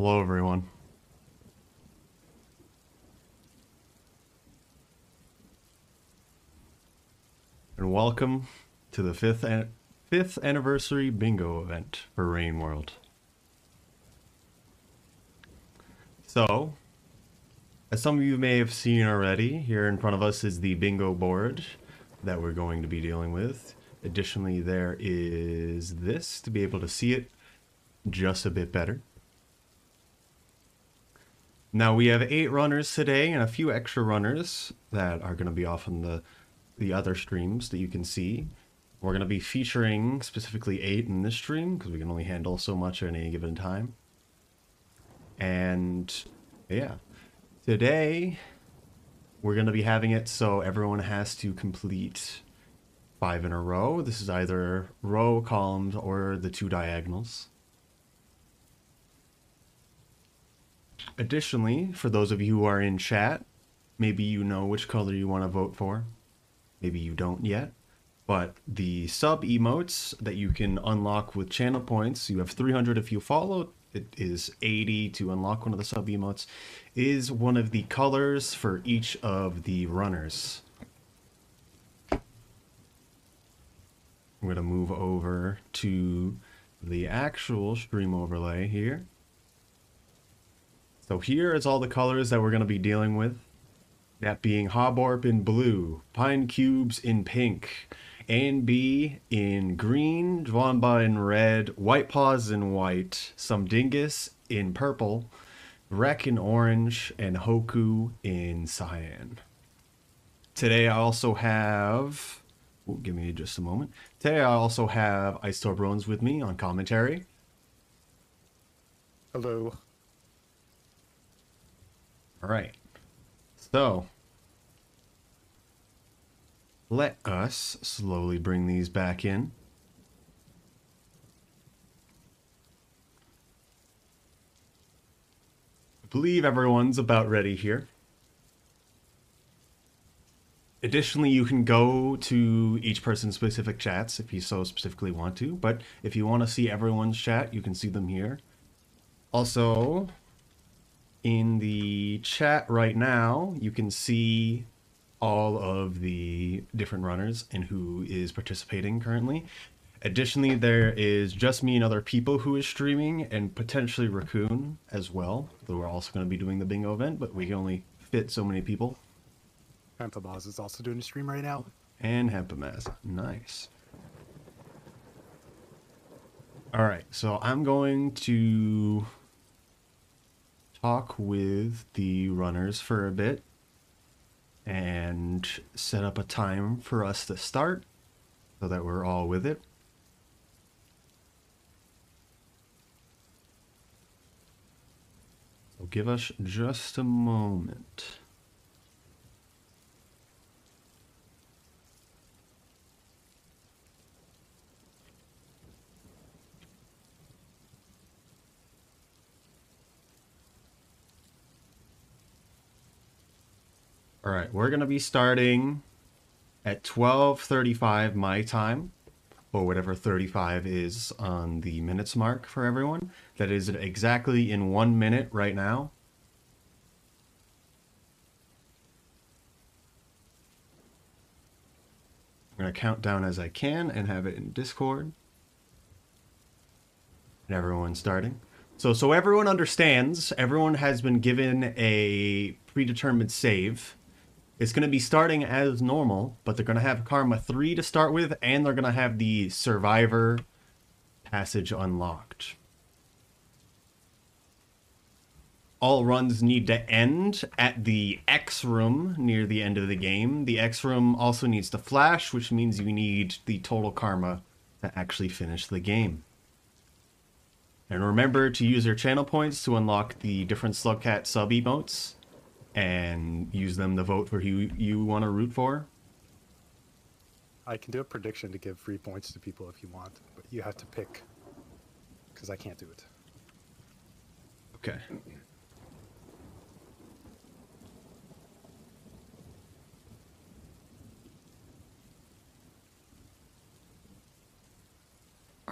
Hello, everyone. And welcome to the fifth anniversary bingo event for Rain World. So, as some of you may have seen already, here in front of us is the bingo board that we're going to be dealing with. Additionally, there is this to be able to see it just a bit better. Now, we have 8 runners today and a few extra runners that are going to be off on the other streams that you can see. We're going to be featuring specifically 8 in this stream because we can only handle so much at any given time. And yeah, today we're going to be having it so everyone has to complete 5 in a row. This is either row, columns, or the 2 diagonals. Additionally, for those of you who are in chat, maybe you know which color you want to vote for. Maybe you don't yet. But the sub emotes that you can unlock with channel points, you have 300 if you follow, it is 80 to unlock one of the sub emotes, is one of the colors for each of the runners. I'm going to move over to the actual stream overlay here. So here is all the colors that we're going to be dealing with. That being Hoborp in blue, Pine Cubes in pink, A&B in green, Dwanba in red, White Paws in white, some Dingus in purple, Wreck in orange, and Hoku in cyan. Today I also have... Oh, give me just a moment. Today I also have Ice Torbrones with me on commentary. Hello. All right. So, let us slowly bring these back in. I believe everyone's about ready here. Additionally, you can go to each person's specific chats if you so specifically want to, but if you want to see everyone's chat, you can see them here. Also, in the chat right now, you can see all of the different runners and who is participating currently. Additionally, there is just me and other people who is streaming, and potentially Raccoon as well, though we're also going to be doing the bingo event, but we can only fit so many people. Phantomaz is also doing a stream right now. And Hempamaz. Nice. Alright, so I'm going to talk with the runners for a bit and set up a time for us to start so that we're all with it. So give us just a moment. All right, we're going to be starting at 12:35 my time, or whatever 35 is on the minutes mark for everyone. That is exactly in 1 minute right now. I'm going to count down as I can and have it in Discord. And everyone's starting. So everyone understands, everyone has been given a predetermined save. It's going to be starting as normal, but they're going to have Karma 3 to start with, and they're going to have the Survivor passage unlocked. All runs need to end at the X room near the end of the game. The X room also needs to flash, which means you need the total Karma to actually finish the game. And remember to use your channel points to unlock the different Slugcat sub emotes and use them to vote for who you want to root for. I can do a prediction to give free points to people if you want, but you have to pick, because I can't do it. Okay.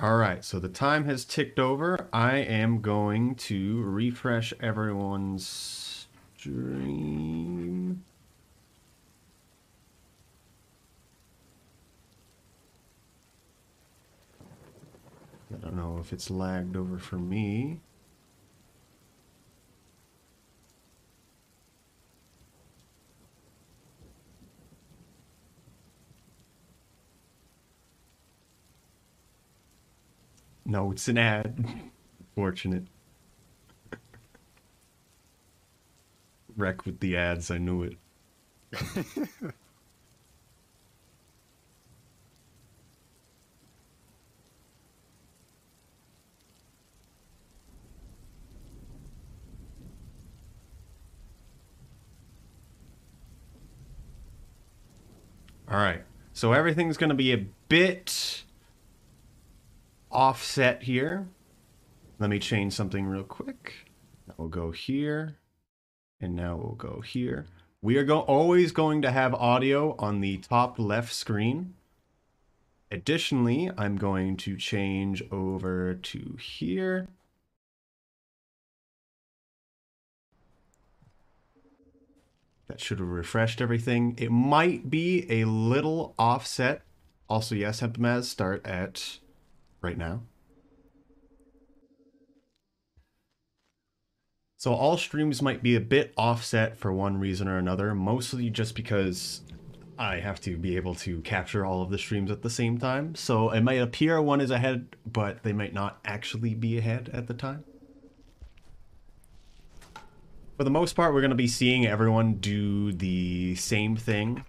All right, so the time has ticked over. I am going to refresh everyone's stream. I don't know if it's lagged over for me. No, it's an ad. Fortunate. Wreck with the ads, I knew it. All right, so everything's going to be a bit offset here. Let me change something real quick. We'll go here, and now we'll go here. We are always going to have audio on the top left screen. Additionally, I'm going to change over to here. That should have refreshed everything. It might be a little offset. Also, yes, Hempamaz, start at right now. So all streams might be a bit offset for one reason or another, mostly just because I have to be able to capture all of the streams at the same time. So it might appear one is ahead, but they might not actually be ahead at the time. For the most part, we're going to be seeing everyone do the same thing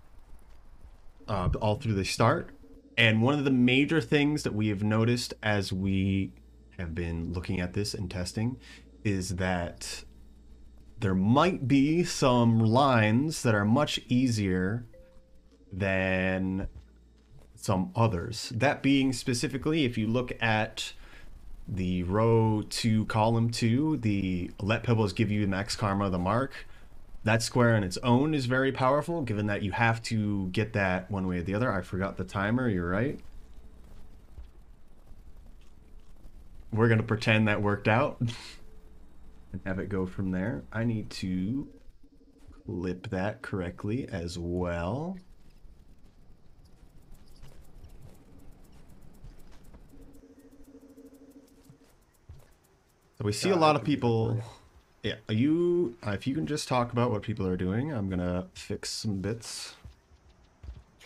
all through the start. And one of the major things that we have noticed as we have been looking at this and testing is that there might be some lines that are much easier than some others. That being specifically, if you look at the row 2, column 2, the let pebbles give you max karma, the mark. That square on its own is very powerful, given that you have to get that one way or the other. I forgot the timer, you're right. We're going to pretend that worked out and have it go from there. I need to clip that correctly as well. So we see a lot of people. Yeah, you if you can just talk about what people are doing, I'm gonna fix some bits.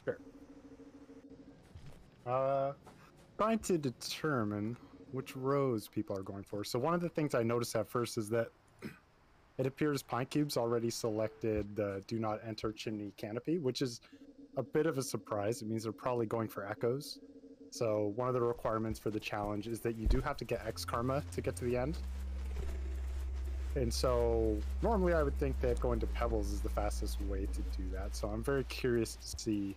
Sure. Trying to determine which rows people are going for. So one of the things I noticed at first is that it appears Pine Cube's already selected the do not enter chimney canopy, which is a bit of a surprise. It means they're probably going for echoes. So one of the requirements for the challenge is that you do have to get X karma to get to the end. And so normally I would think that going to pebbles is the fastest way to do that. So I'm very curious to see.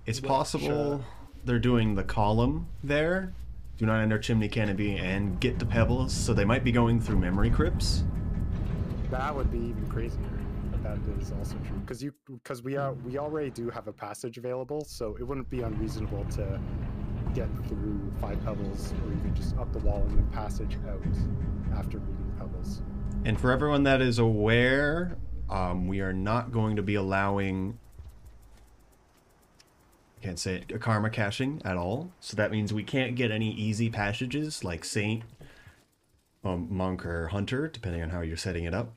It's possible they're doing the column there. Do not enter chimney canopy and get to pebbles. So they might be going through memory crypts. That would be even crazier. But that is also true because we already do have a passage available, so it wouldn't be unreasonable to get through 5 pebbles or even just up the wall and then passage out after meeting pebbles. And for everyone that is aware, we are not going to be allowing, I can't say it, a karma caching at all. So that means we can't get any easy passages like Saint, Monk, or Hunter, depending on how you're setting it up.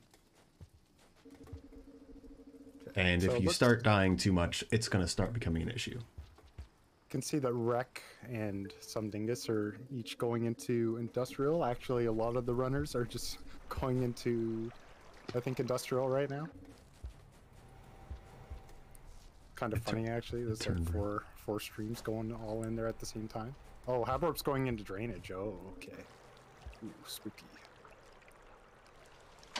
And if you start dying too much, it's going to start becoming an issue. You can see that Rec and some Dingus are each going into Industrial. Actually, a lot of the runners are just going into, I think, Industrial right now. Kind of funny, actually. There's like four streams going all in there at the same time. Oh, Haborp's going into Drainage. Oh, okay. Ooh, spooky.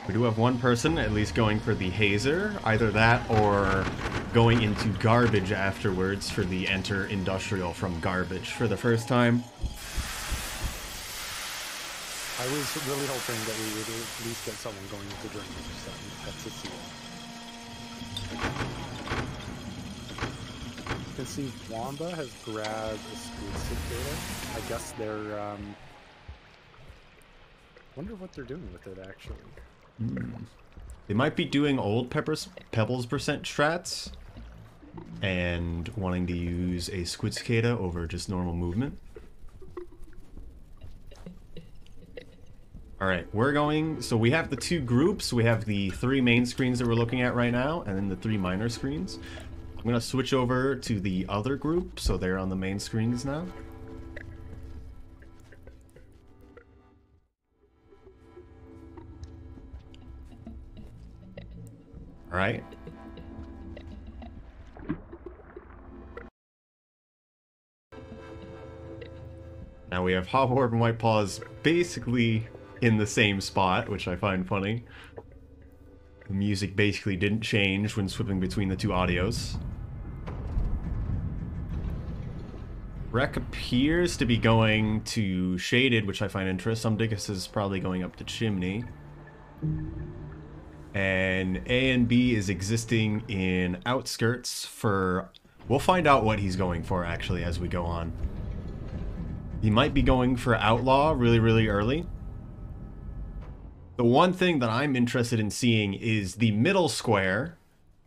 We do have one person at least going for the Hazer, either that or going into Garbage afterwards for the enter Industrial from Garbage for the first time. I was really hoping that we would at least get someone going into Drainage, so that's a seal. can see Wamba has grabbed a squid cicada. I guess they're, wonder what they're doing with it, actually. They might be doing old Pebbles percent strats and wanting to use a squid cicada over just normal movement. Alright, we're going, so we have the two groups. We have the 3 main screens that we're looking at right now, and then the 3 minor screens. I'm going to switch over to the other group, so they're on the main screens now. Alright. Now we have Hobworp and White Paws basically in the same spot, which I find funny. The music basically didn't change when switching between the 2 audios. Rec appears to be going to Shaded, which I find interesting. Sumdickus is probably going up to Chimney. And A and B is existing in Outskirts for... We'll find out what he's going for, actually, as we go on. He might be going for Outlaw really, really early. The one thing that I'm interested in seeing is the middle square.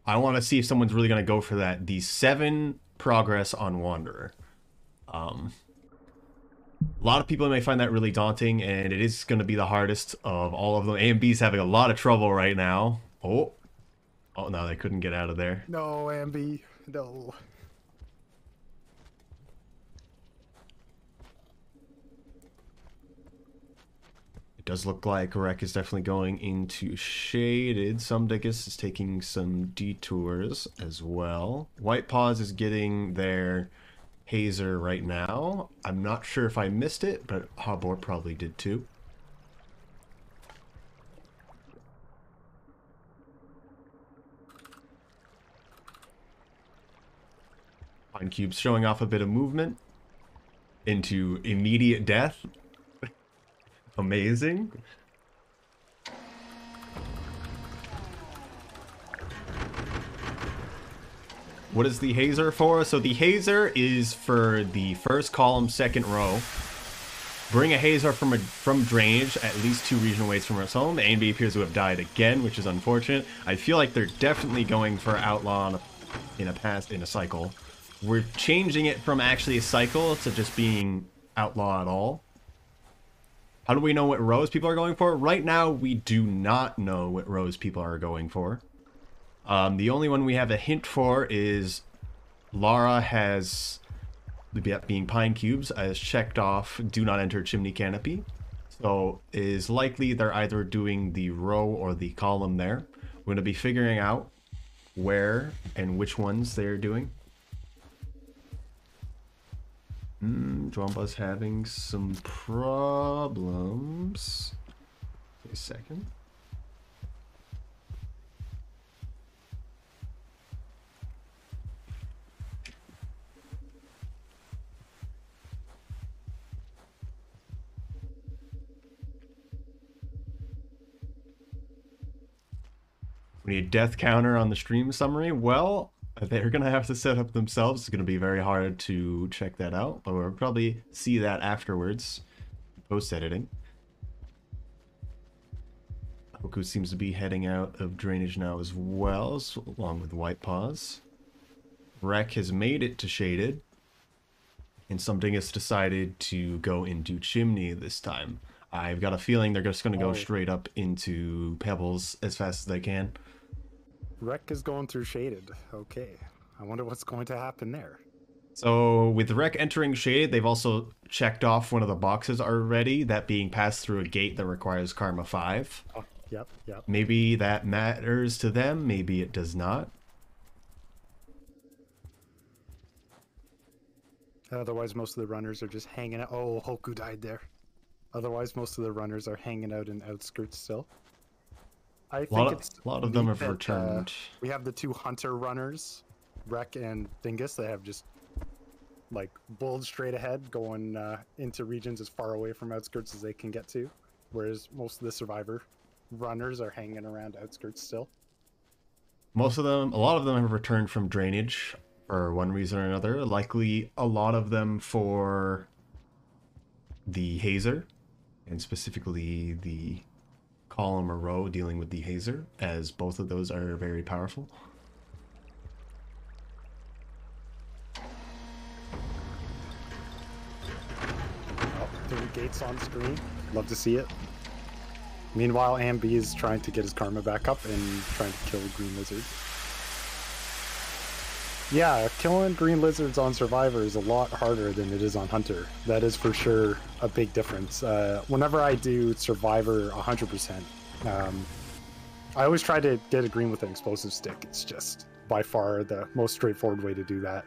I want to see if someone's really going to go for that. The 7 progress on Wanderer. A lot of people may find that really daunting, and it is going to be the hardest of all of them. A and B's having a lot of trouble right now. Oh, no, they couldn't get out of there. No, Ambi, no. It does look like Rec is definitely going into Shaded. Sumdickus is taking some detours as well. White Paws is getting their Hazer right now. I'm not sure if I missed it, but Hobor probably did too. Pine Cube's showing off a bit of movement into immediate death. Amazing. What is the Hazer for? So the Hazer is for the first column, second row. Bring a Hazer from drainage at least 2 regional ways from us home. A and B appears to have died again, which is unfortunate. I feel like they're definitely going for Outlaw in a cycle. We're changing it from actually a cycle to just being Outlaw at all. How do we know what rows people are going for? Right now, we do not know what rows people are going for. The only one we have a hint for is Lara has, being Pine Cubes, has checked off Do Not Enter Chimney Canopy. So it is likely they're either doing the row or the column there. We're going to be figuring out where and which ones they're doing. Jwamba's having some problems. Wait a second. We need a death counter on the stream summary. Well, they're going to have to set up themselves. It's going to be very hard to check that out, but we'll probably see that afterwards, post-editing. Hoku seems to be heading out of drainage now as well, along with White Paws. Rec has made it to Shaded, and something has decided to go into Chimney this time. I've got a feeling they're just going to go straight up into Pebbles as fast as they can. Rec is going through Shaded. Okay. I wonder what's going to happen there. So with Rec entering Shaded, they've also checked off one of the boxes already, that being passed through a gate that requires Karma 5. Oh, yep. Maybe that matters to them, maybe it does not. Otherwise, most of the runners are just hanging out. Oh, Hoku died there. Otherwise, most of the runners are hanging out in Outskirts still. I think a lot of them have returned. We have the 2 hunter runners, Rec and Dingus. They have just like bulled straight ahead, going into regions as far away from Outskirts as they can get to. Whereas most of the survivor runners are hanging around Outskirts still. A lot of them have returned from drainage. for one reason or another. Likely a lot of them for the hazer, and specifically the column or row dealing with the hazer, as both of those are very powerful. 3 gates on screen. Love to see it. Meanwhile, Ambi is trying to get his karma back up and trying to kill Green Lizard. Yeah, killing Green Lizards on Survivor is a lot harder than it is on Hunter. That is for sure a big difference. Whenever I do Survivor 100%, I always try to get a green with an explosive stick. It's just by far the most straightforward way to do that.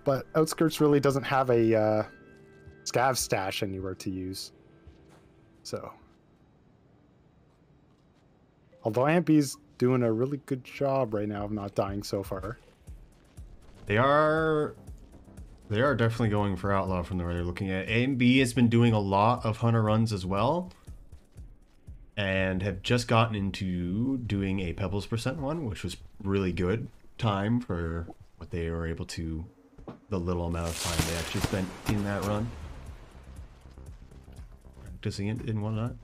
But Outskirts really doesn't have a scav stash anywhere to use. So, although Ampi's doing a really good job right now of not dying so far. They are definitely going for Outlaw from the way they're looking at. A and B has been doing a lot of Hunter runs as well, and have just gotten into doing a Pebbles % one, which was really good time for what they were able to, the little amount of time they actually spent in that run. Practicing it and whatnot.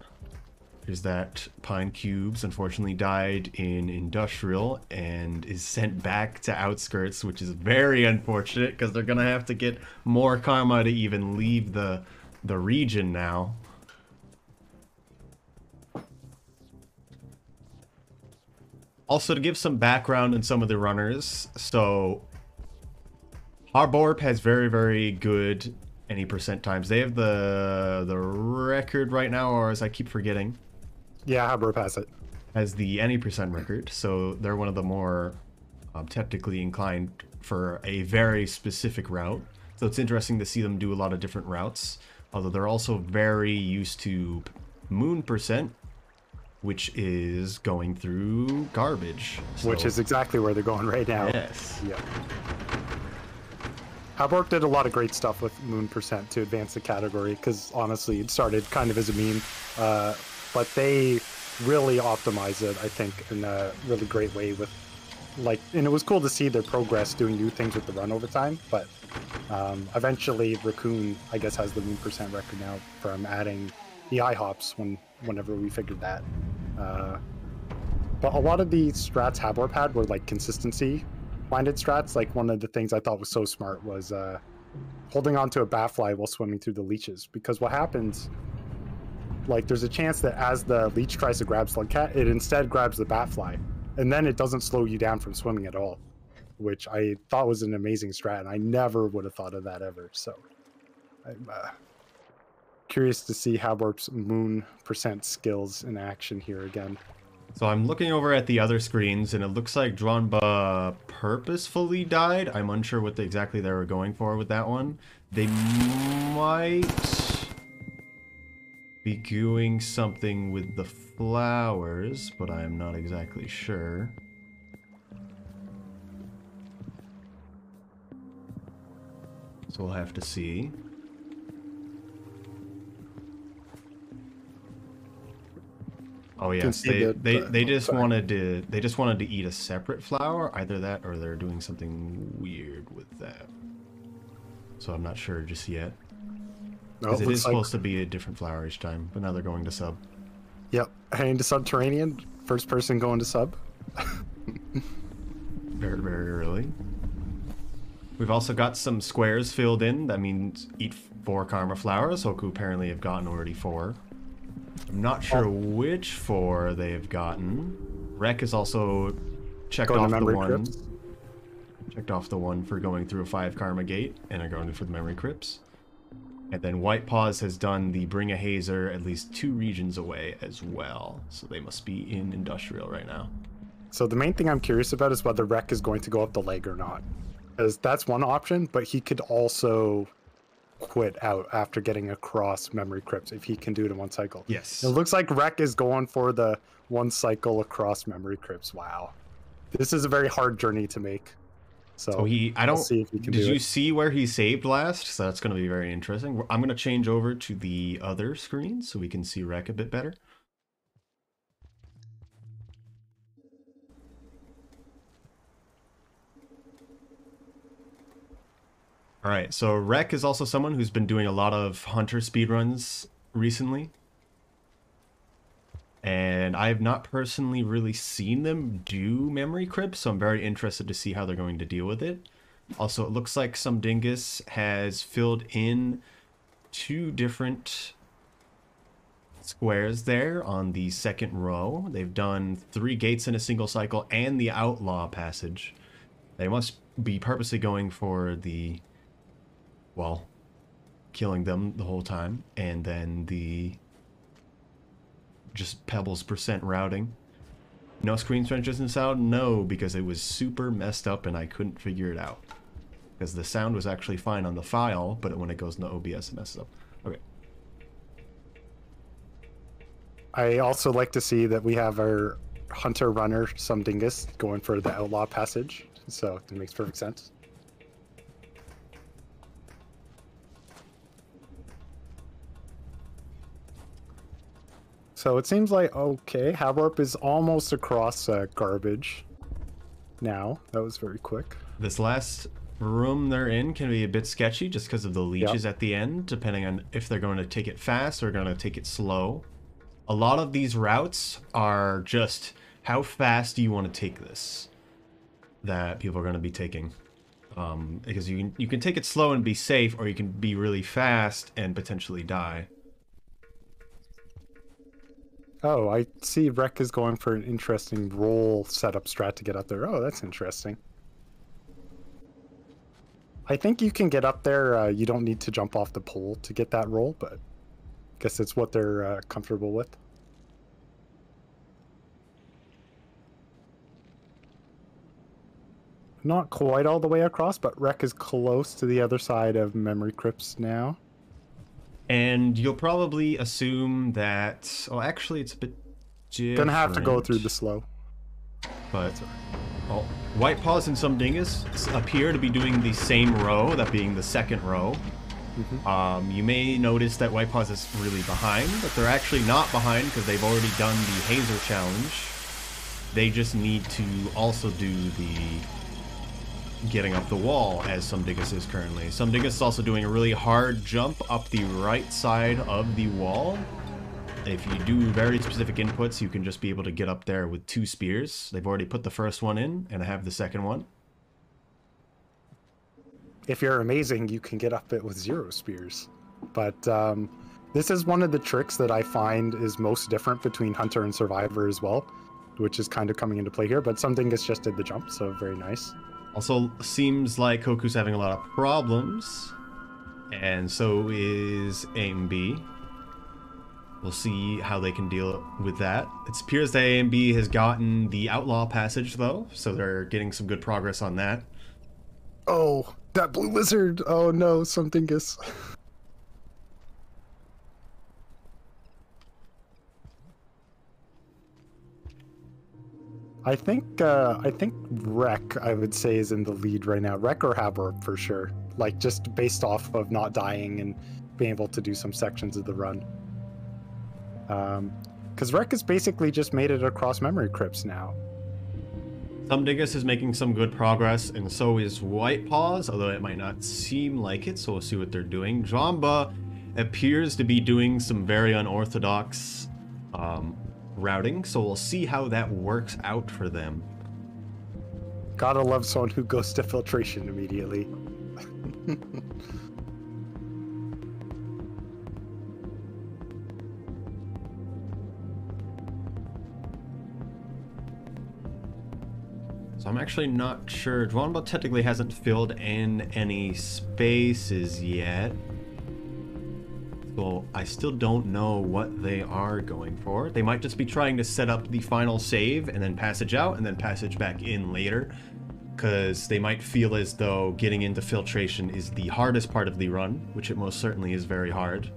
Is that Pine Cubes unfortunately died in Industrial and is sent back to Outskirts, which is very unfortunate because they're gonna have to get more karma to even leave the region now. Also, to give some background on some of the runners, so Harborp has very, very good any % times. They have the record right now, or as I keep forgetting. Yeah, Harborp has it. Has the any % record, so they're one of the more technically inclined for a very specific route. So it's interesting to see them do a lot of different routes, although they're also very used to Moon %, which is going through garbage. So, Which is exactly where they're going right now. yes. Yeah. Harborp did a lot of great stuff with Moon % to advance the category, because honestly, it started kind of as a meme. But they really optimized it, I think, in a really great way with, like, and it was cool to see their progress doing new things with the run over time. But eventually, Raccoon, I guess, has the Moon % record now from adding the IHOPs whenever we figured that. But a lot of the strats Harborp had were like consistency-minded strats. Like one of the things I thought was so smart was holding onto a batfly while swimming through the leeches, because what happens, like, there's a chance that as the leech tries to grab Slugcat, it instead grabs the batfly, and then it doesn't slow you down from swimming at all, which I thought was an amazing strat, and I never would have thought of that ever. So I'm curious to see Harborp's Moon % skills in action here again. So I'm looking over at the other screens, and it looks like Dronba purposefully died. I'm unsure what exactly they were going for with that one. They might be doing something with the flowers, but I am not exactly sure. So we'll have to see. Oh yes, they just wanted to eat a separate flower, either that or they're doing something weird with that. So I'm not sure just yet. Because it is supposed to be a different flower each time, but now they're going to sub. Yep, heading to Subterranean, first person going to sub. Very, very early. We've also got some squares filled in. That means eat 4 karma flowers. Hoku apparently have gotten already 4. I'm not sure which 4 they have gotten. Rek has also checked off the one. Checked off the one for going through a 5 karma gate, and are going for the memory crypts. And then White Paws has done the Bring a Hazer at least 2 regions away as well. So they must be in Industrial right now. So the main thing I'm curious about is whether Rek is going to go up the leg or not. Because that's one option, but he could also quit out after getting across memory crypts if he can do it in 1 cycle. Yes. It looks like Rek is going for the 1 cycle across memory crypts. Wow. This is a very hard journey to make. So see if he can did you see where he saved last? So that's going to be very interesting. I'm going to change over to the other screen so we can see Rek a bit better. All right, so Rek is also someone who's been doing a lot of Hunter speedruns recently. And I have not personally really seen them do memory crypts, so I'm very interested to see how they're going to deal with it. Also, it looks like some dingus has filled in 2 different squares there on the second row. They've done 3 gates in a single cycle and the outlaw passage. They must be purposely going for the, well, killing them the whole time, and then the just Pebbles % routing. No screen transmission sound? No, because it was super messed up and I couldn't figure it out. Because the sound was actually fine on the file, but when it goes into OBS, it messes up. Okay. I also like to see that we have our hunter runner, some dingus, going for the outlaw passage. So it makes perfect sense. So it seems like, okay, Havarp is almost across garbage now. That was very quick. This last room they're in can be a bit sketchy just because of the leeches at the end, depending on if they're going to take it fast or going to take it slow. A lot of these routes are just how fast do you want to take this that people are going to be taking. Because you can take it slow and be safe, or you can be really fast and potentially die. Oh, I see Rek is going for an interesting roll setup strat to get up there. Oh, that's interesting. I think you can get up there. You don't need to jump off the pole to get that roll, but I guess it's what they're comfortable with. Not quite all the way across, but Rek is close to the other side of Memory Crypts now. And you'll probably assume that... Oh, actually, it's a bit different. Gonna have to go through the slow. But, well, White Paws and some dingus appear to be doing the same row, that being the second row. Mm-hmm. You may notice that White Paws is really behind, but they're actually not behind because they've already done the Hazer challenge. They just need to also do the getting up the wall, as some dingus is currently. Some dingus is also doing a really hard jump up the right side of the wall. If you do very specific inputs, you can just be able to get up there with 2 spears. They've already put the first one in, and I have the second one. If you're amazing, you can get up it with 0 spears. But this is one of the tricks that I find is most different between Hunter and Survivor as well, which is kind of coming into play here. But some dingus just did the jump, so very nice. Also, seems like Koku's having a lot of problems, and so is AMB. We'll see how they can deal with that. It appears that AMB has gotten the Outlaw passage, though, so they're getting some good progress on that. Oh, that blue lizard! Oh no, some dingus. I think Rek, I would say, is in the lead right now. Rek or Havarp for sure. Like, just based off of not dying and being able to do some sections of the run. Because Rek has basically just made it across Memory Crypts now. Some dingus is making some good progress, and so is White Paws, although it might not seem like it, so we'll see what they're doing. Jamba appears to be doing some very unorthodox routing, so we'll see how that works out for them. Gotta love someone who goes to filtration immediately. So I'm actually not sure. Dwanba technically hasn't filled in any spaces yet. So I still don't know what they are going for. They might just be trying to set up the final save and then passage out and then passage back in later. Because they might feel as though getting into filtration is the hardest part of the run, which it most certainly is very hard.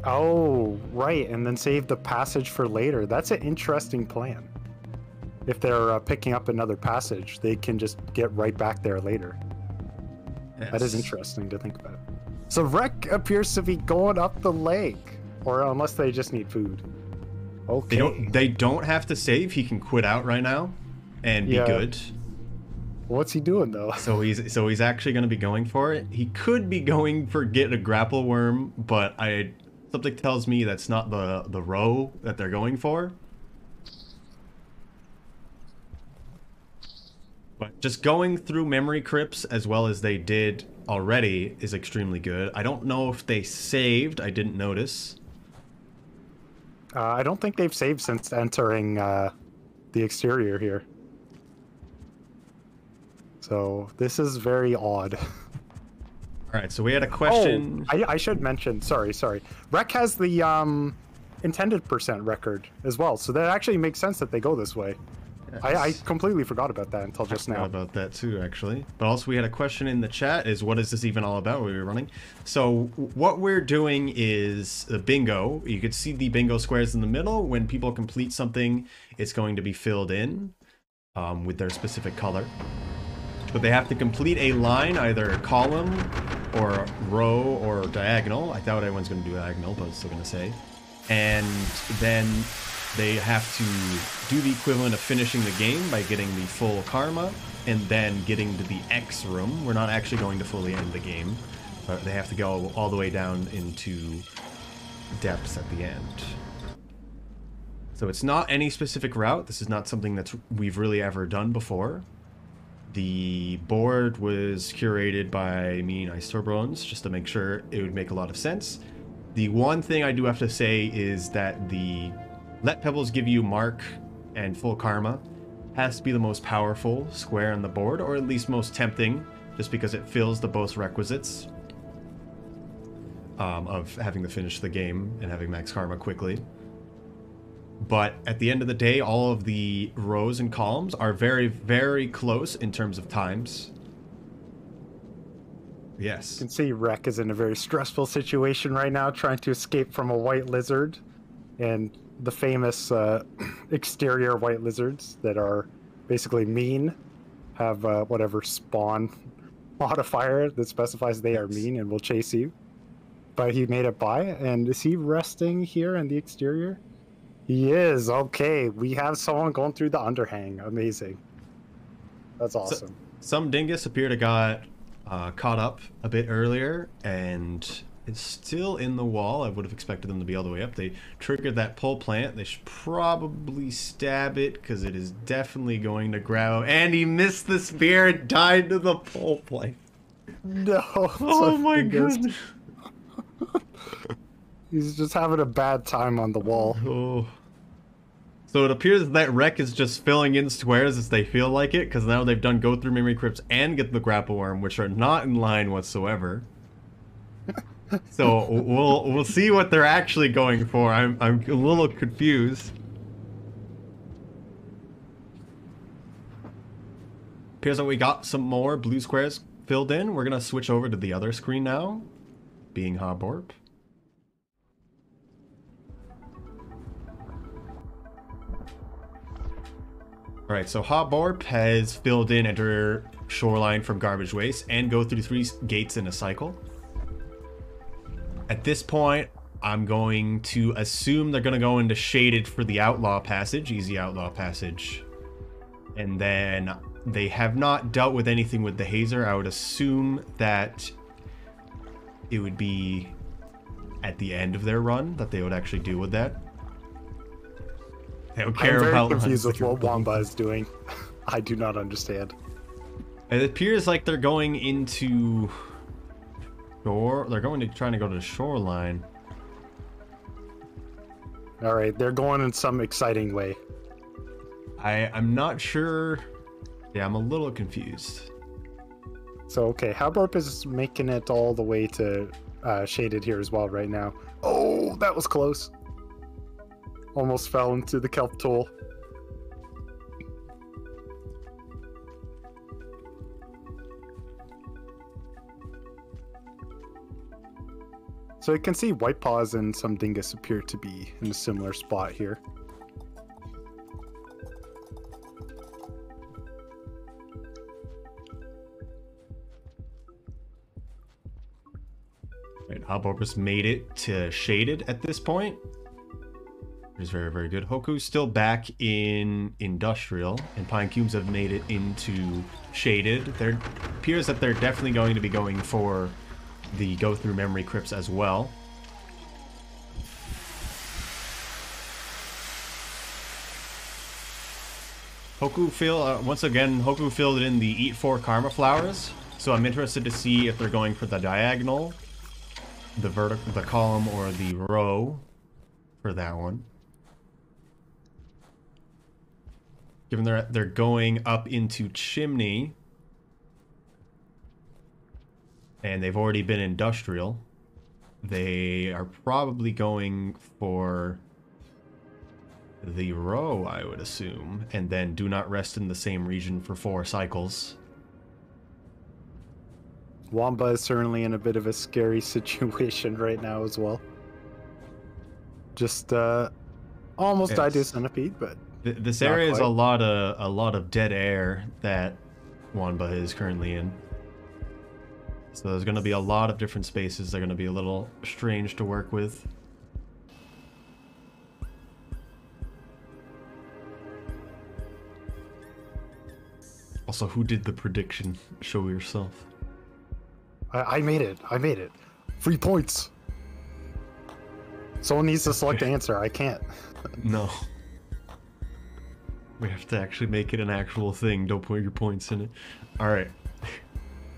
Oh, right, and then save the passage for later. That's an interesting plan. If they're picking up another passage, they can just get right back there later. Yes. That is interesting to think about. So Rek appears to be going up the lake, or unless they just need food. Okay. They don't have to save. He can quit out right now and be good. What's he doing though? So he's actually going to be going for it. He could be going for get a grapple worm, but something tells me that's not the row that they're going for. But just going through memory crypts as well as they did already is extremely good. I don't know if they saved. I didn't notice. I don't think they've saved since entering the exterior here. So this is very odd. All right, so we had a question. Oh, I should mention, sorry. Rec has the intended percent record as well, so that actually makes sense that they go this way. Yes. I completely forgot about that until just now. I forgot about that too, actually. But also we had a question in the chat, is what is this even all about, what we were running? So what we're doing is the bingo. You could see the bingo squares in the middle. When people complete something, it's going to be filled in with their specific color. But they have to complete a line, either a column or row or diagonal. I doubt anyone's going to do diagonal, but I'm still going to say. And then they have to do the equivalent of finishing the game by getting the full karma and then getting to the X room. We're not actually going to fully end the game, but they have to go all the way down into depths at the end. So it's not any specific route. This is not something that we've really ever done before. The board was curated by me and Icetorbones just to make sure it would make a lot of sense. The one thing I do have to say is that the Let Pebbles Give You Mark and Full Karma has to be the most powerful square on the board, or at least most tempting, just because it fills the both requisites of having to finish the game and having max karma quickly. But at the end of the day, all of the rows and columns are very, very close in terms of times. Yes. You can see Rec is in a very stressful situation right now, trying to escape from a white lizard. And the famous exterior white lizards that are basically mean have whatever spawn modifier that specifies they are mean and will chase you. But he made it by, and is he resting here in the exterior? He is. Okay, we have someone going through the underhang. Amazing. That's awesome. Some dingus appear to got caught up a bit earlier, and it's still in the wall. I would have expected them to be all the way up. They triggered that pole plant. They should probably stab it, because it is definitely going to grab him. And he missed the spear and died to the pole plant. No. Oh my goodness. He's just having a bad time on the wall. Oh. So it appears that Rec is just filling in squares as they feel like it, because now they've done go through memory crypts and get the grapple worm, which are not in line whatsoever. So we'll see what they're actually going for. I'm a little confused. Appears that we got some more blue squares filled in. We're gonna switch over to the other screen now, being Hoborp. Alright, so Hoborp has filled in enter shoreline from garbage waste and go through 3 gates in a cycle. At this point, I'm going to assume they're going to go into shaded for the outlaw passage, easy outlaw passage. And then they have not dealt with anything with the hazer. I would assume that it would be at the end of their run that they would actually deal with that. They don't care about. I'm very confused with what Wamba is doing. I do not understand. It appears like they're going into shore. They're trying to go to the shoreline. All right, they're going in some exciting way. I'm not sure. Yeah, I'm a little confused. So okay, Hoborp is making it all the way to shaded here as well right now. Oh, that was close. Almost fell into the kelp tool. So you can see White Paws and some dingus appear to be in a similar spot here. Right, Hoborp made it to shaded at this point. It's very, very good. Hoku's still back in Industrial, and Pine Cubes have made it into Shaded. There appears that they're definitely going to be going for the go through memory crypts as well. Once again, Hoku filled in the Eat 4 Karma Flowers, so I'm interested to see if they're going for the diagonal, the column, or the row for that one. Given they're going up into Chimney, and they've already been Industrial, they are probably going for the row, I would assume, and then do not rest in the same region for 4 cycles. Wamba is certainly in a bit of a scary situation right now as well. Just almost died to a centipede, but this area is a lot of dead air that Wamba is currently in. So there's going to be a lot of different spaces. They're going to be a little strange to work with. Also, who did the prediction? Show yourself. I made it. I made it. 3 points. Someone needs to select the answer. I can't. No. We have to actually make it an actual thing. Don't put your points in it. Alright.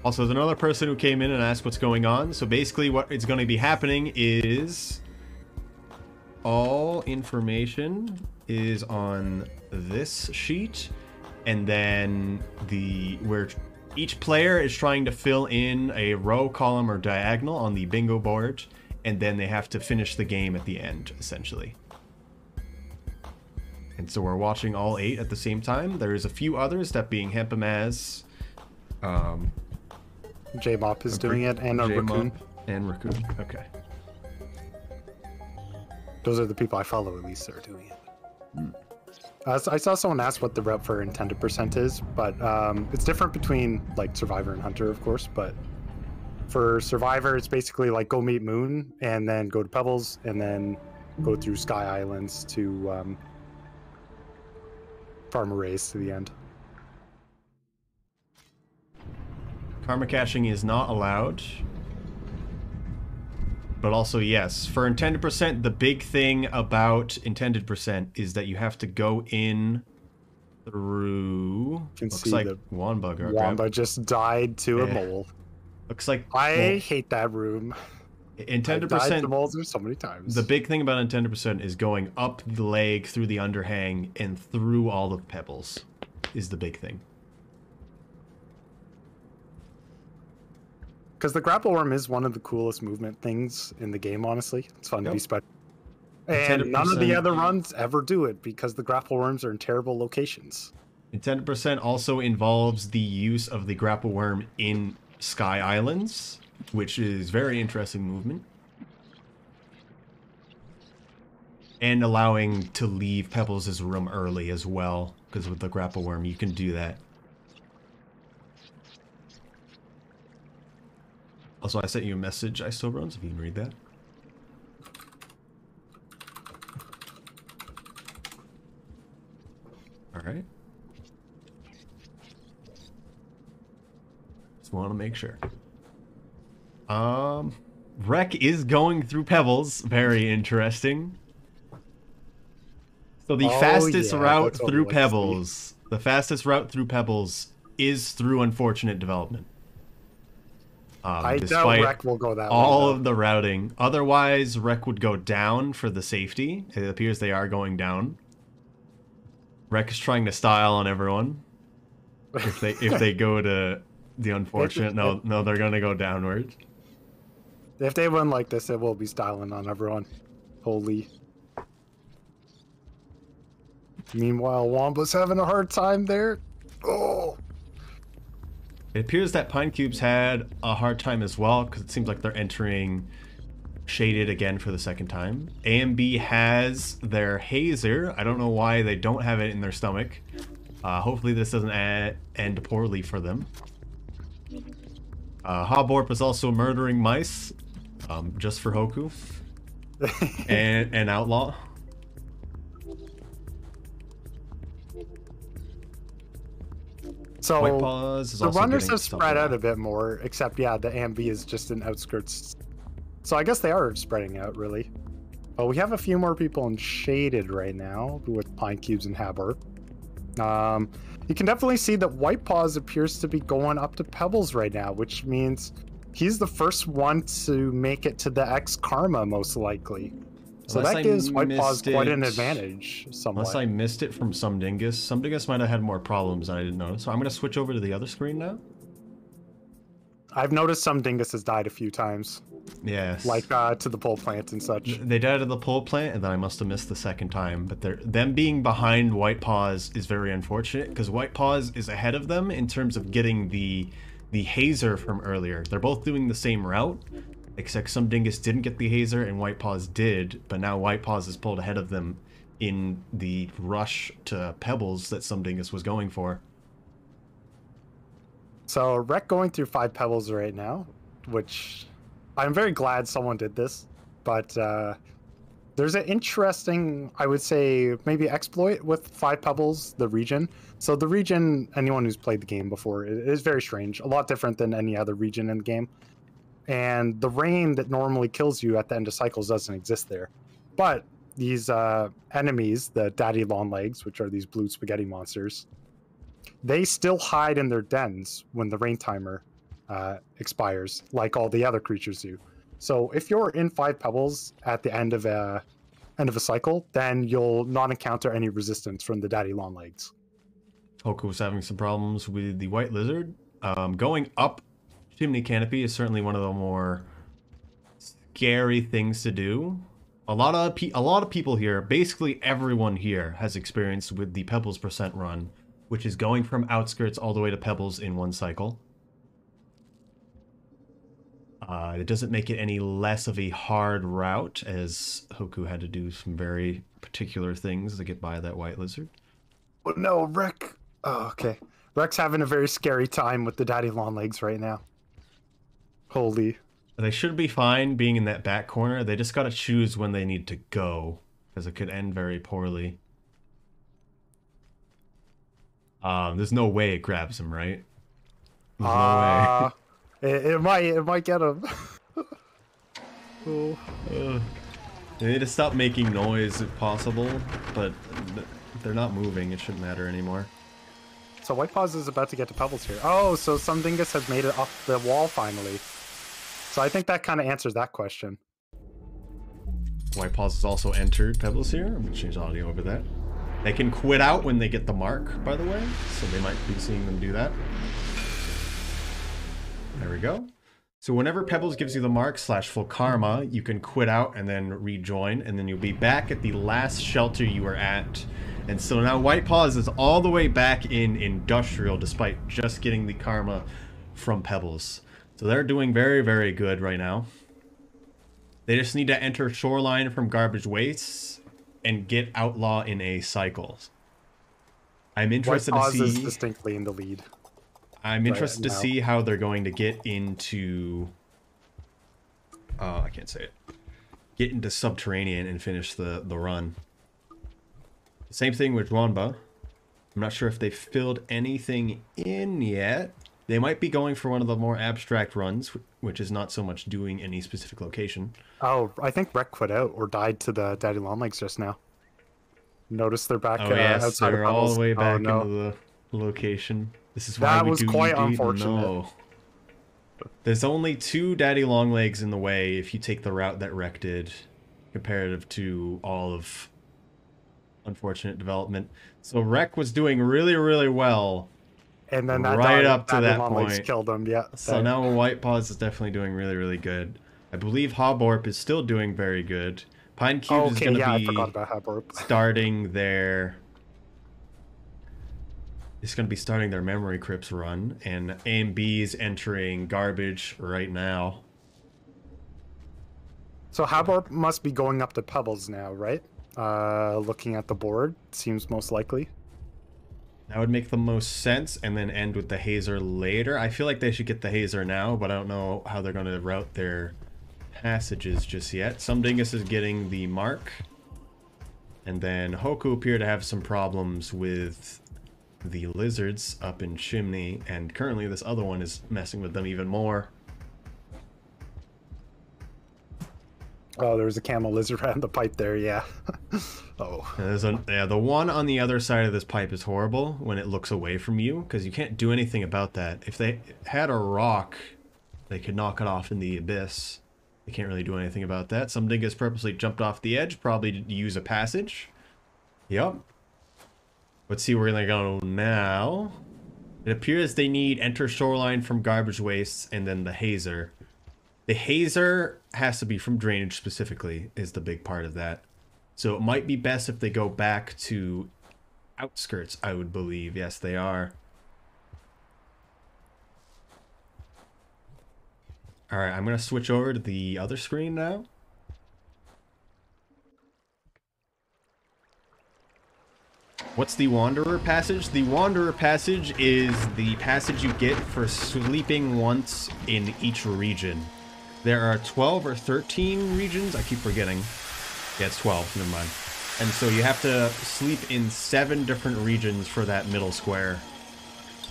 Also, there's another person who came in and asked what's going on. So basically what is going to be happening is all information is on this sheet. And then where each player is trying to fill in a row, column, or diagonal on the bingo board, and then they have to finish the game at the end, essentially. And so we're watching all 8 at the same time. There's a few others, that being Hempamaz, J-Mop is doing it, and Raccoon. And Raccoon, okay. Those are the people I follow, at least, that are doing it. I saw someone ask what the route for intended percent is, but it's different between like Survivor and Hunter, of course. But for Survivor, it's basically like go meet Moon, and then go to Pebbles, and then go through Sky Islands to farm arrays to the end. Karma caching is not allowed. But also, yes, for intended percent, the big thing about intended percent is that you have to go in through... Looks like Wamba just died to a mole. Looks like... I hate that room. Intended I've died percent... to moles so many times. The big thing about intended percent is going up the leg, through the underhang, and through all the pebbles is the big thing. Because the grapple worm is one of the coolest movement things in the game, honestly. It's fun to be special. And none of the other runs ever do it because the grapple worms are in terrible locations. Intended percent also involves the use of the grapple worm in Sky Islands, which is very interesting movement. And allowing to leave Pebbles' room early as well, because with the grapple worm you can do that. Also, I sent you a message, I still runs, if you can read that. Alright. Just want to make sure. Wreck is going through Pebbles. Very interesting. So the fastest route through Pebbles, is through unfortunate development. I doubt Wreck will go that way. All of the routing. Otherwise, Wreck would go down for the safety. It appears they are going down. Wreck is trying to style on everyone. If they go to the unfortunate, no, they're gonna go downward. If they win like this, it will be styling on everyone. Holy. Meanwhile, Wamba's having a hard time there. Oh. It appears that Pine Cubes had a hard time as well, because it seems like they're entering Shaded again for the second time. A and B has their Hazer. I don't know why they don't have it in their stomach. Hopefully this doesn't end poorly for them. Hoborp is also murdering mice, just for Hoku. and Outlaw. So White Paws is the also runners getting have stuff spread a out lot. a bit more, except yeah, the AMV is just in outskirts. So I guess they are spreading out really. But we have a few more people in shaded right now with Pine Cubes and Habor. You can definitely see that White Paws appears to be going up to Pebbles right now, which means he's the first one to make it to the X Karma, most likely. So Unless that I gives White Paws missed quite an it. advantage, Unless somewhat. I missed it from some dingus. Some dingus might have had more problems and I didn't know. So I'm going to switch over to the other screen now. I've noticed some Dingus has died a few times, Yes. like to the pole plant and such. They died at the pole plant, and then I must have missed the second time. But them being behind White Paws is very unfortunate, because White Paws is ahead of them in terms of getting the hazer from earlier. They're both doing the same route, except some Dingus didn't get the hazer and White Paws did, but now White Paws is pulled ahead of them in the rush to Pebbles that some Dingus was going for. So Rec going through 5 Pebbles right now, which I'm very glad someone did this, but there's an interesting, I would say, maybe exploit with 5 Pebbles, the region. So the region, anyone who's played the game before, it is very strange, a lot different than any other region in the game. And the rain that normally kills you at the end of cycles doesn't exist there. But these enemies, the daddy long legs, which are these blue spaghetti monsters, they still hide in their dens when the rain timer expires, like all the other creatures do. So if you're in 5 Pebbles at the end of a cycle, then you'll not encounter any resistance from the daddy long legs. Hoku was having some problems with the white lizard. Going up chimney canopy is certainly one of the more scary things to do. A lot of people here, basically everyone here, has experience with the Pebbles percent run, which is going from outskirts all the way to Pebbles in one cycle. It doesn't make it any less of a hard route, as Hoku had to do some very particular things to get by that white lizard. Oh no, Rec. Oh, okay. Rec's having a very scary time with the daddy long legs right now. Holy. They should be fine being in that back corner. They just gotta choose when they need to go, because it could end very poorly. There's no way it grabs him, right? There's no way. It might get him. Oh. They need to stop making noise if possible, but if they're not moving, it shouldn't matter anymore. So White Paws is about to get to Pebbles here. Oh, so some Dingus has made it up the wall finally. So I think that kind of answers that question. White Paws has also entered Pebbles here. I'm gonna change audio over that. They can quit out when they get the mark, by the way, so they might be seeing them do that. There we go. So whenever Pebbles gives you the mark / full karma, you can quit out and then rejoin, and then you'll be back at the last shelter you were at. And so now White Paws is all the way back in Industrial, despite just getting the karma from Pebbles. So they're doing very, very good right now. They just need to enter Shoreline from Garbage Wastes and get Outlaw in a cycle. I'm interested White to Paws see... is distinctly in the lead. I'm interested to now. see how they're going to get into... I can't say it. Get into Subterranean and finish the run. Same thing with Ronba. I'm not sure if they've filled anything in yet. They might be going for one of the more abstract runs, which is not so much doing any specific location. Oh, I think Rec quit out or died to the daddy long legs just now. Notice they're back Oh yes, outside they're of Pebbles. all the way back oh, no. into the location. This is why That we was do quite indeed unfortunate. know. There's only 2 daddy long legs in the way if you take the route that Rec did, comparative to all of unfortunate development. So Rec was doing really, really well. And then that right up to daddy that long legs point. killed him. Yeah. So now White Paws is definitely doing really, really good. I believe Hoborp is still doing very good. Pine Cubes is going to I forgot be about Haborp. starting their... It's going to be starting their Memory Crypts run, and A&B is entering Garbage right now. So Haborp must be going up to Pebbles now, right? Looking at the board, seems most likely. That would make the most sense, and then end with the Hazer later. I feel like they should get the Hazer now, but I don't know how they're going to route their passages just yet. Some Dingus is getting the mark, and then Hoku appear to have some problems with the lizards up in Chimney, and currently this other one is messing with them even more. Oh, there was a camel lizard around the pipe there, yeah. Oh. Yeah, the one on the other side of this pipe is horrible when it looks away from you, because you can't do anything about that. If they had a rock, they could knock it off in the abyss. They can't really do anything about that. Some dingus purposely jumped off the edge, probably to use a passage. Yep. Let's see where we're gonna go now. It appears they need enter shoreline from garbage wastes and then the hazer. The hazer has to be from drainage specifically, is the big part of that. So it might be best if they go back to outskirts, I would believe. Yes, they are. Alright, I'm going to switch over to the other screen now. What's the Wanderer Passage? The Wanderer Passage is the passage you get for sleeping once in each region. There are 12 or 13 regions. I keep forgetting. Yeah, it's 12. Never mind. And so you have to sleep in 7 different regions for that middle square.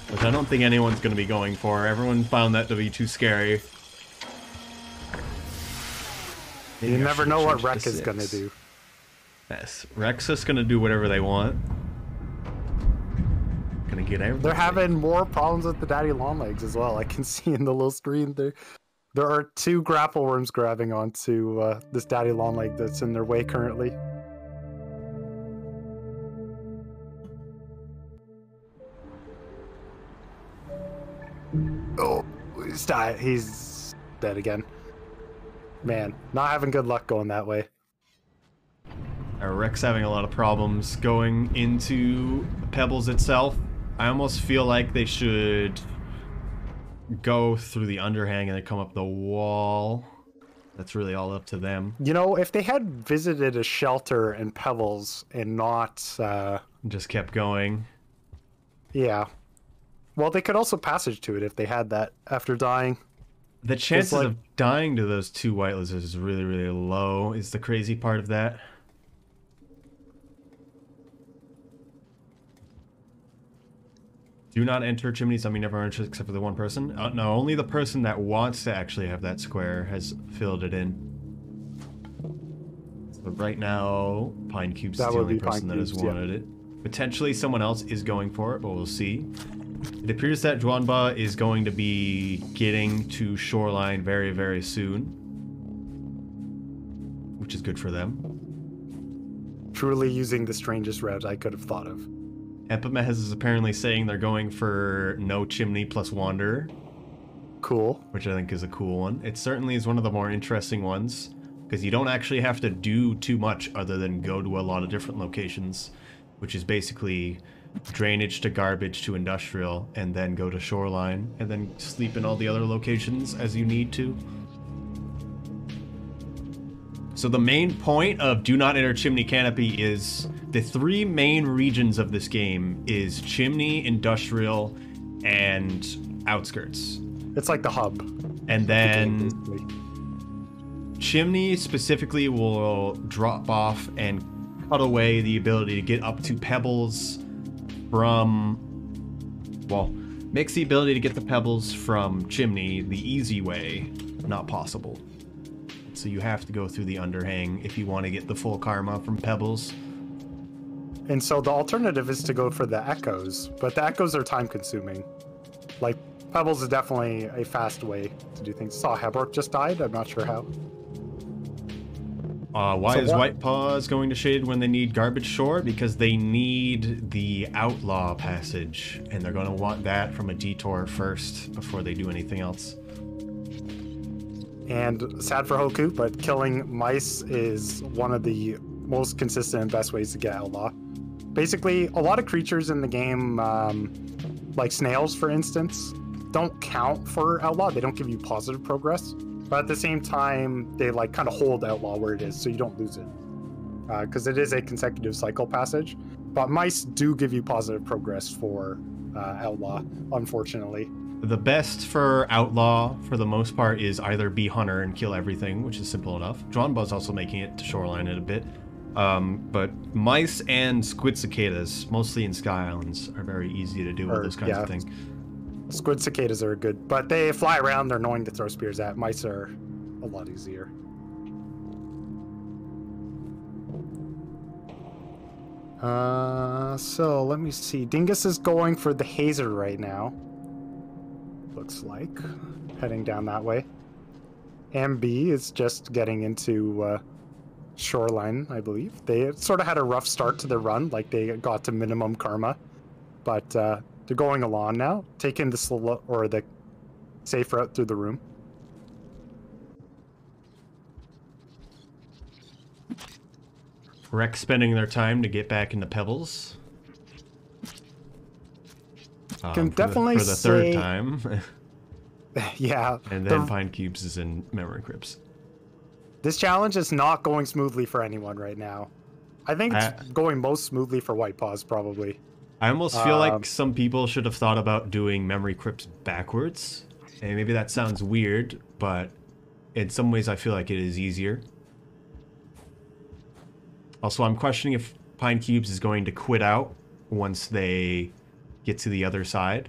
Which I don't think anyone's going to be going for. Everyone found that to be too scary. You never know what Rex is going to do. Yes, Rex is going to do whatever they want. Gonna get everything. They're having more problems with the daddy longlegs as well. I can see in the little screen there. There are 2 grapple worms grabbing onto this daddy longleg that's in their way currently. Oh, he's dead again. Man, not having good luck going that way. Rex having a lot of problems going into Pebbles itself. I almost feel like they should go through the underhang and then come up the wall. That's really all up to them. You know, if they had visited a shelter in Pebbles and not... just kept going. Yeah. Well, they could also passage to it if they had that after dying. The chances of dying to those 2 white lizards is really, really low, is the crazy part of that. Do not enter chimneys. I mean, never enter except for the one person. No, only the person that wants to actually have that square has filled it in. So right now, Pine Cube's the only person that has wanted it. Potentially someone else is going for it, but we'll see. It appears that Zhuanba is going to be getting to shoreline very, very soon. Which is good for them. Truly using the strangest route I could have thought of. Epimez is apparently saying they're going for no chimney plus Wanderer. Cool. Which I think is a cool one. It certainly is one of the more interesting ones, because you don't actually have to do too much other than go to a lot of different locations, which is basically drainage to garbage to industrial, and then go to shoreline, and then sleep in all the other locations as you need to. So the main point of Do Not Enter Chimney Canopy is the 3 main regions of this game is Chimney, Industrial, and Outskirts. It's like the hub. And then Chimney specifically will drop off and cut away the ability to get up to Pebbles from... Well, makes the ability to get the Pebbles from Chimney the easy way not possible. So you have to go through the underhang if you want to get the full karma from Pebbles. And so the alternative is to go for the echoes, but the echoes are time consuming. Like, Pebbles is definitely a fast way to do things. Saw Hebrock just died, I'm not sure how. Why is White Paws going to Shade when they need Garbage Shore? Because they need the Outlaw Passage, and they're going to want that from a detour first before they do anything else. And sad for Hoku, but killing mice is one of the most consistent and best ways to get Outlaw. Basically, a lot of creatures in the game, like snails, for instance, don't count for Outlaw. They don't give you positive progress. But at the same time, they like kind of hold Outlaw where it is, so you don't lose it. Because it is a consecutive cycle passage. But mice do give you positive progress for Outlaw, unfortunately. The best for Outlaw, for the most part, is either be Hunter and kill everything, which is simple enough. Zhuanba's also making it to shoreline in a bit. But mice and squid cicadas, mostly in Sky Islands, are very easy to do with those kinds of things. Squid cicadas are good, but they fly around. They're annoying to throw spears at. Mice are a lot easier. So let me see. Dingus is going for the hazer right now. Looks like heading down that way. MB is just getting into shoreline, I believe. They sort of had a rough start to the run, like they got to minimum karma, but they're going along now, taking the slow or the safe route through the room. Rex spending their time to get back into Pebbles. Can definitely for the third time. Yeah. And then Pine Cubes is in Memory Crypts. This challenge is not going smoothly for anyone right now. I think it's going most smoothly for White Paws, probably. I almost feel like some people should have thought about doing Memory Crypts backwards. And maybe that sounds weird, but in some ways I feel like it is easier. Also, I'm questioning if Pine Cubes is going to quit out once they get to the other side.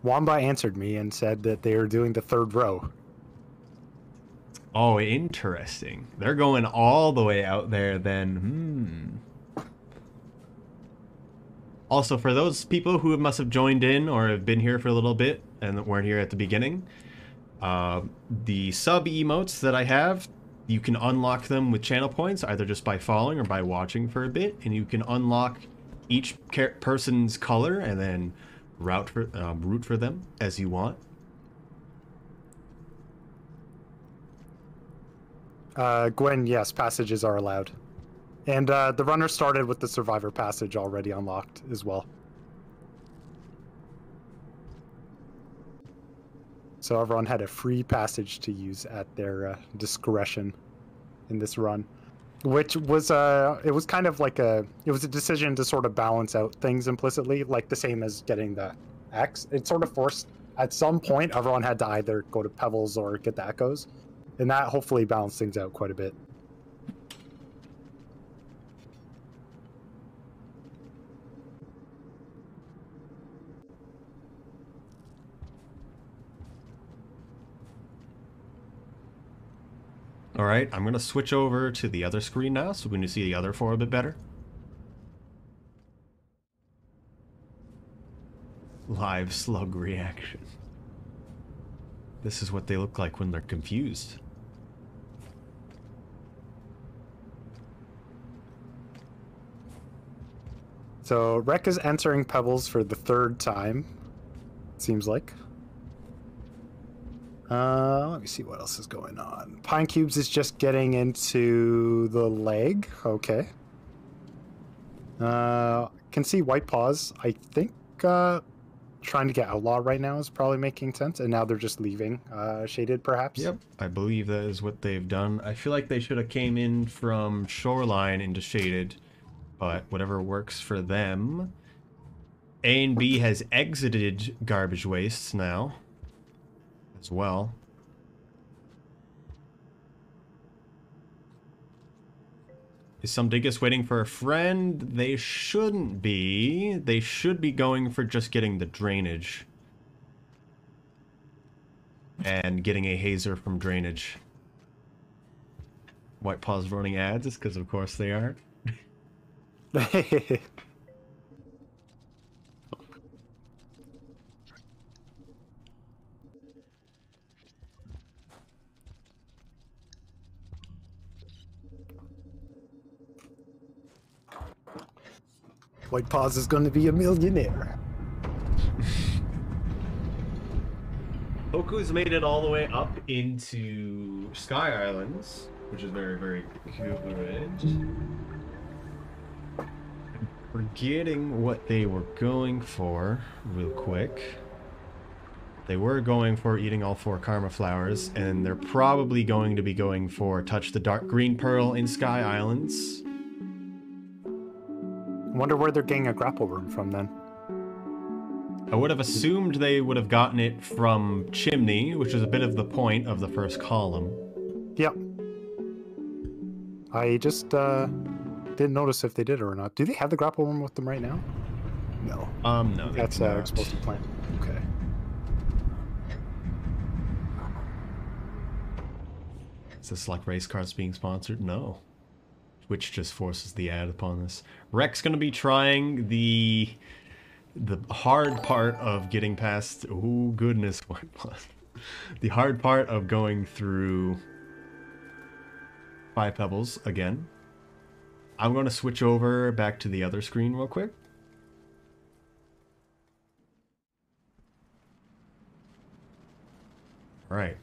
Wamba answered me and said that they are doing the third row. Oh, interesting. They're going all the way out there then. Also, for those people who must have joined in or have been here for a little bit and weren't here at the beginning, the sub emotes that I have, you can unlock them with channel points, either just by following or by watching for a bit, and you can unlock each person's color and then root for them as you want. Gwen, yes, passages are allowed. And the runner started with the survivor passage already unlocked as well. So everyone had a free passage to use at their discretion in this run, which was it was kind of like it was a decision to sort of balance out things implicitly, like the same as getting the X. It sort of forced at some point everyone had to either go to Pebbles or get the Echoes, and that hopefully balanced things out quite a bit. Alright, I'm going to switch over to the other screen now so we can see the other four a bit better. Live slug reaction. This is what they look like when they're confused. So Rek is entering Pebbles for the third time, it seems like. Let me see what else is going on. Pine Cubes is just getting into the leg. Okay. Can see White Paws. I think trying to get Outlaw right now is probably making sense. And now they're just leaving. Shaded, perhaps? Yep, I believe that is what they've done. I feel like they should have came in from Shoreline into Shaded. But whatever works for them. A and B has exited Garbage Wastes now. As well. Is some Dingus waiting for a friend? They shouldn't be. They should be going for just getting the drainage. And getting a hazer from drainage. White Paws running ads is because of course they are. White Paws is going to be a millionaire. Oku's made it all the way up into Sky Islands, which is very, very good. Forgetting what they were going for, real quick. They were going for eating all 4 Karma Flowers, and they're probably going to be going for Touch the Dark Green Pearl in Sky Islands. Wonder where they're getting a grapple room from then. I would have assumed they would have gotten it from Chimney, which is a bit of the point of the first column. Yep. I just didn't notice if they did or not. Do they have the grapple room with them right now? No. No, they That's do not. explosive plant. Okay. Is this like race cars being sponsored? No. Which just forces the ad upon us. Rek's gonna be trying the hard part of getting past. Oh goodness, what was the hard part of going through 5 pebbles again. I'm gonna switch over back to the other screen real quick. All right.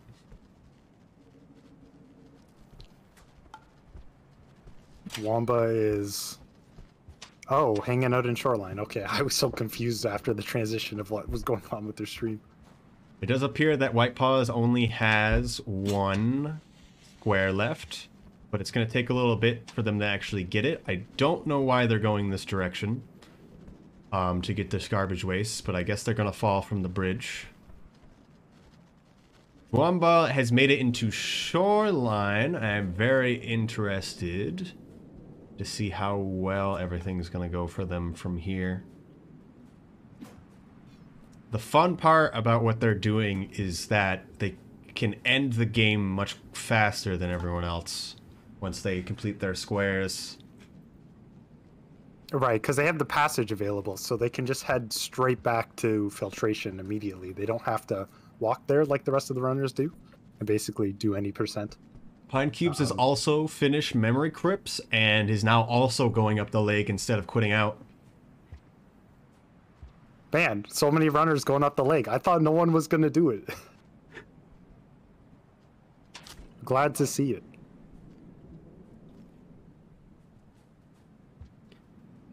Wamba is... Oh, hanging out in Shoreline. Okay, I was so confused after the transition of what was going on with their stream. It does appear that White Paws only has 1 square left, but it's going to take a little bit for them to actually get it. I don't know why they're going this direction to get this garbage waste, but I guess they're going to fall from the bridge. Wamba has made it into Shoreline. I'm very interested to see how well everything's going to go for them from here. The fun part about what they're doing is that they can end the game much faster than everyone else once they complete their squares. Right, because they have the passage available, so they can just head straight back to filtration immediately. They don't have to walk there like the rest of the runners do, and basically do any percent. Pine Cubes has also finished Memory Crypts and is now also going up the lake instead of quitting out. Man, so many runners going up the lake. I thought no one was going to do it. Glad to see it.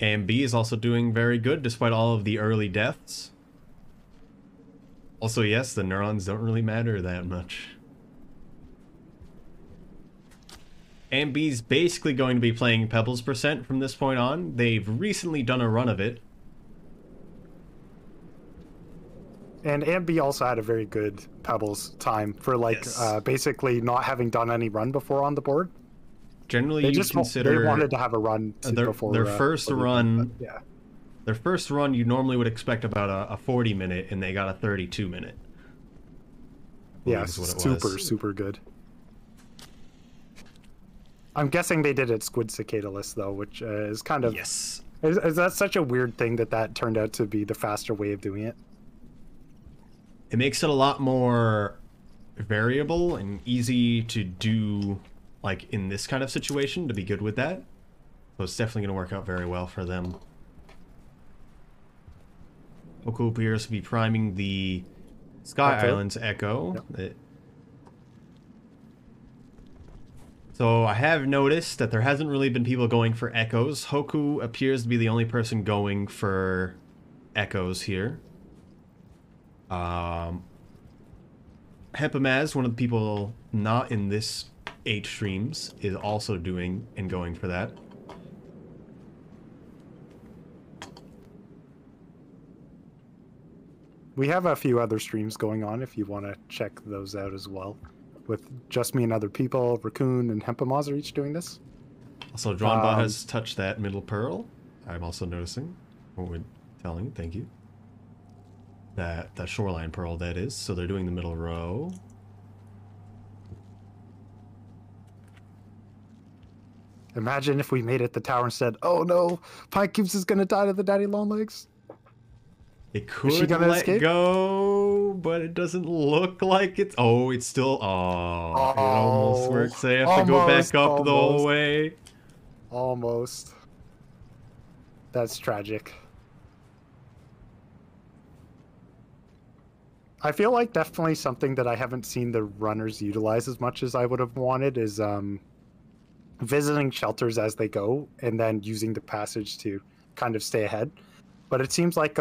And B is also doing very good despite all of the early deaths. Also, yes, the neurons don't really matter that much. And B's basically going to be playing Pebbles percent from this point on. They've recently done a run of it. And Ambi also had a very good Pebbles time for like Yes. basically not having done any run before on the board. Generally, They you just consider they wanted to have a run before their first before they run. did, but yeah, Their first run, you normally would expect about a 40-minute, and they got a 32-minute. yeah, super good. I'm guessing they did it Squid Cicada-less though, which is kind of Yes. Is that such a weird thing that turned out to be the faster way of doing it? It makes it a lot more variable and easy to do, like, in this kind of situation, to be good with that. So it's definitely going to work out very well for them. Oko appears to be priming the Sky Echo. Islands Echo. Yep. So I have noticed that there hasn't really been people going for Echoes. Hoku appears to be the only person going for Echoes here. Hepamaz, one of the people not in this 8 streams, is also doing and going for that. We have a few other streams going on if you want to check those out as well. With Just Me and Other People, Raccoon and Hempamaz are each doing this. Also, Dronba has touched that middle pearl. I'm also noticing. What we're telling, thank you. That shoreline pearl, that is. So they're doing the middle row. Imagine if we made it the tower and said, "Oh no, Pine Cubes is gonna die to the Daddy Long Legs." It Is she could gonna let escape? go, but it doesn't look like it's... Oh, it's still... Oh, it almost works. They have to go back up the whole way. Almost. That's tragic. I feel like definitely something that I haven't seen the runners utilize as much as I would have wanted is visiting shelters as they go and then using the passage to kind of stay ahead. But it seems like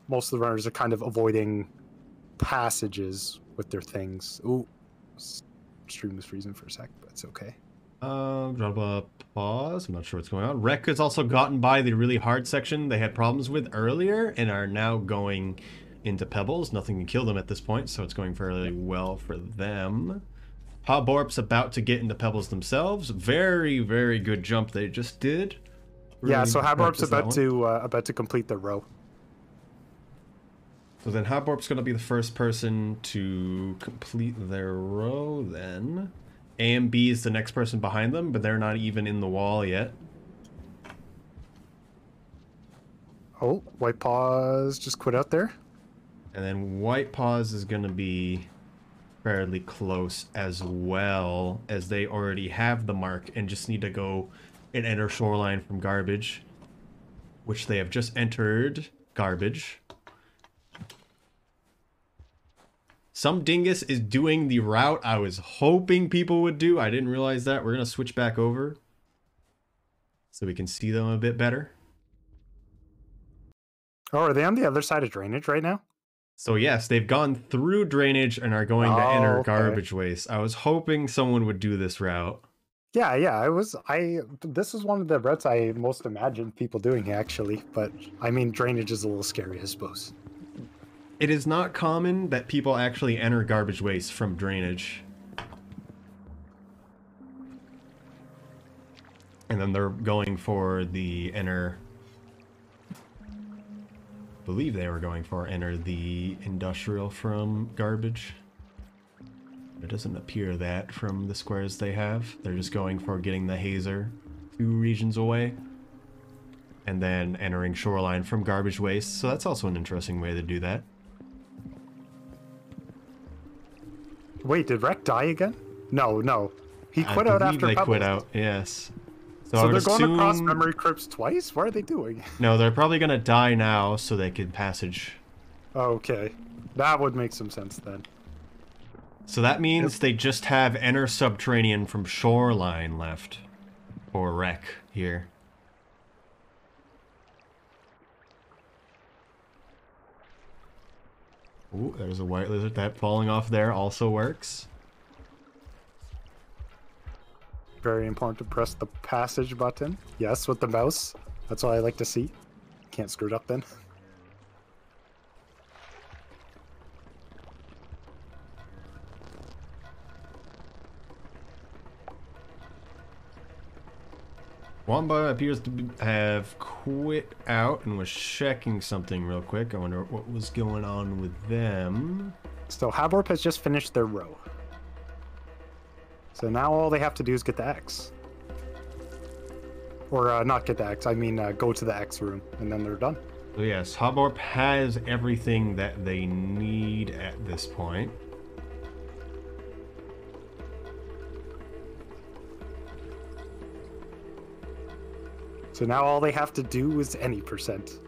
most of the runners are kind of avoiding passages with their things. Ooh, stream was freezing for a sec, but it's okay. Drop a pause. I'm not sure what's going on. Rek has also gotten by the really hard section they had problems with earlier and are now going into Pebbles. Nothing can kill them at this point, so it's going fairly well for them. Hobborp's about to get into pebbles themselves. Very, very good jump they just did. Yeah, so Hobborp's practice that about to complete the row. So then Hobborp's going to be the first person to complete their row then. A and B is the next person behind them, but they're not even in the wall yet. Oh, White Paws just quit out there. And then White Paws is going to be fairly close as well, as they already have the mark and just need to go and enter shoreline from garbage, which they have just entered garbage. Some dingus is doing the route I was hoping people would do. I didn't realize that. We're going to switch back over so we can see them a bit better. Oh, are they on the other side of drainage right now? So yes, they've gone through drainage and are going to enter garbage waste. I was hoping someone would do this route. Yeah, this is one of the routes I most imagined people doing, actually. But, I mean, drainage is a little scary, I suppose. It is not common that people actually enter garbage waste from drainage. And then they're going for the enter... I believe they were going for enter the industrial from garbage. It doesn't appear that from the squares they have. They're just going for getting the hazer 2 regions away. And then entering shoreline from garbage waste. So that's also an interesting way to do that. Wait, did Rek die again? No. He quit out after Pebbles. They quit out, yes. So they're going across memory crypts twice? What are they doing? No, they're probably going to die now so they can passage. Okay. That would make some sense then. So that means they just have enter subterranean from shoreline left. Or Rek here. Ooh, there's a white lizard. That falling off there also works. Very important to press the passage button. Yes, with the mouse. That's what I like to see. Can't screw it up then. Wamba appears to have quit out and was checking something real quick. I wonder what was going on with them. So Hobborp has just finished their row. So now all they have to do is get the X. Or not get the X, I mean go to the X room, and then they're done. So yes, Hobborp has everything that they need at this point. So now all they have to do is any percent.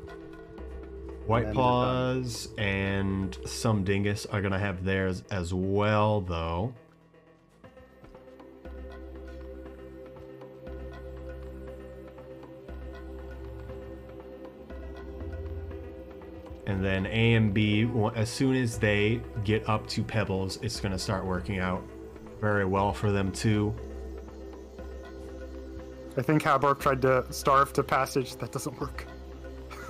White Paws and some dingus are going to have theirs as well, though. And then A and B, as soon as they get up to Pebbles, it's going to start working out very well for them, too. I think Hobborp tried to starve to passage. That doesn't work.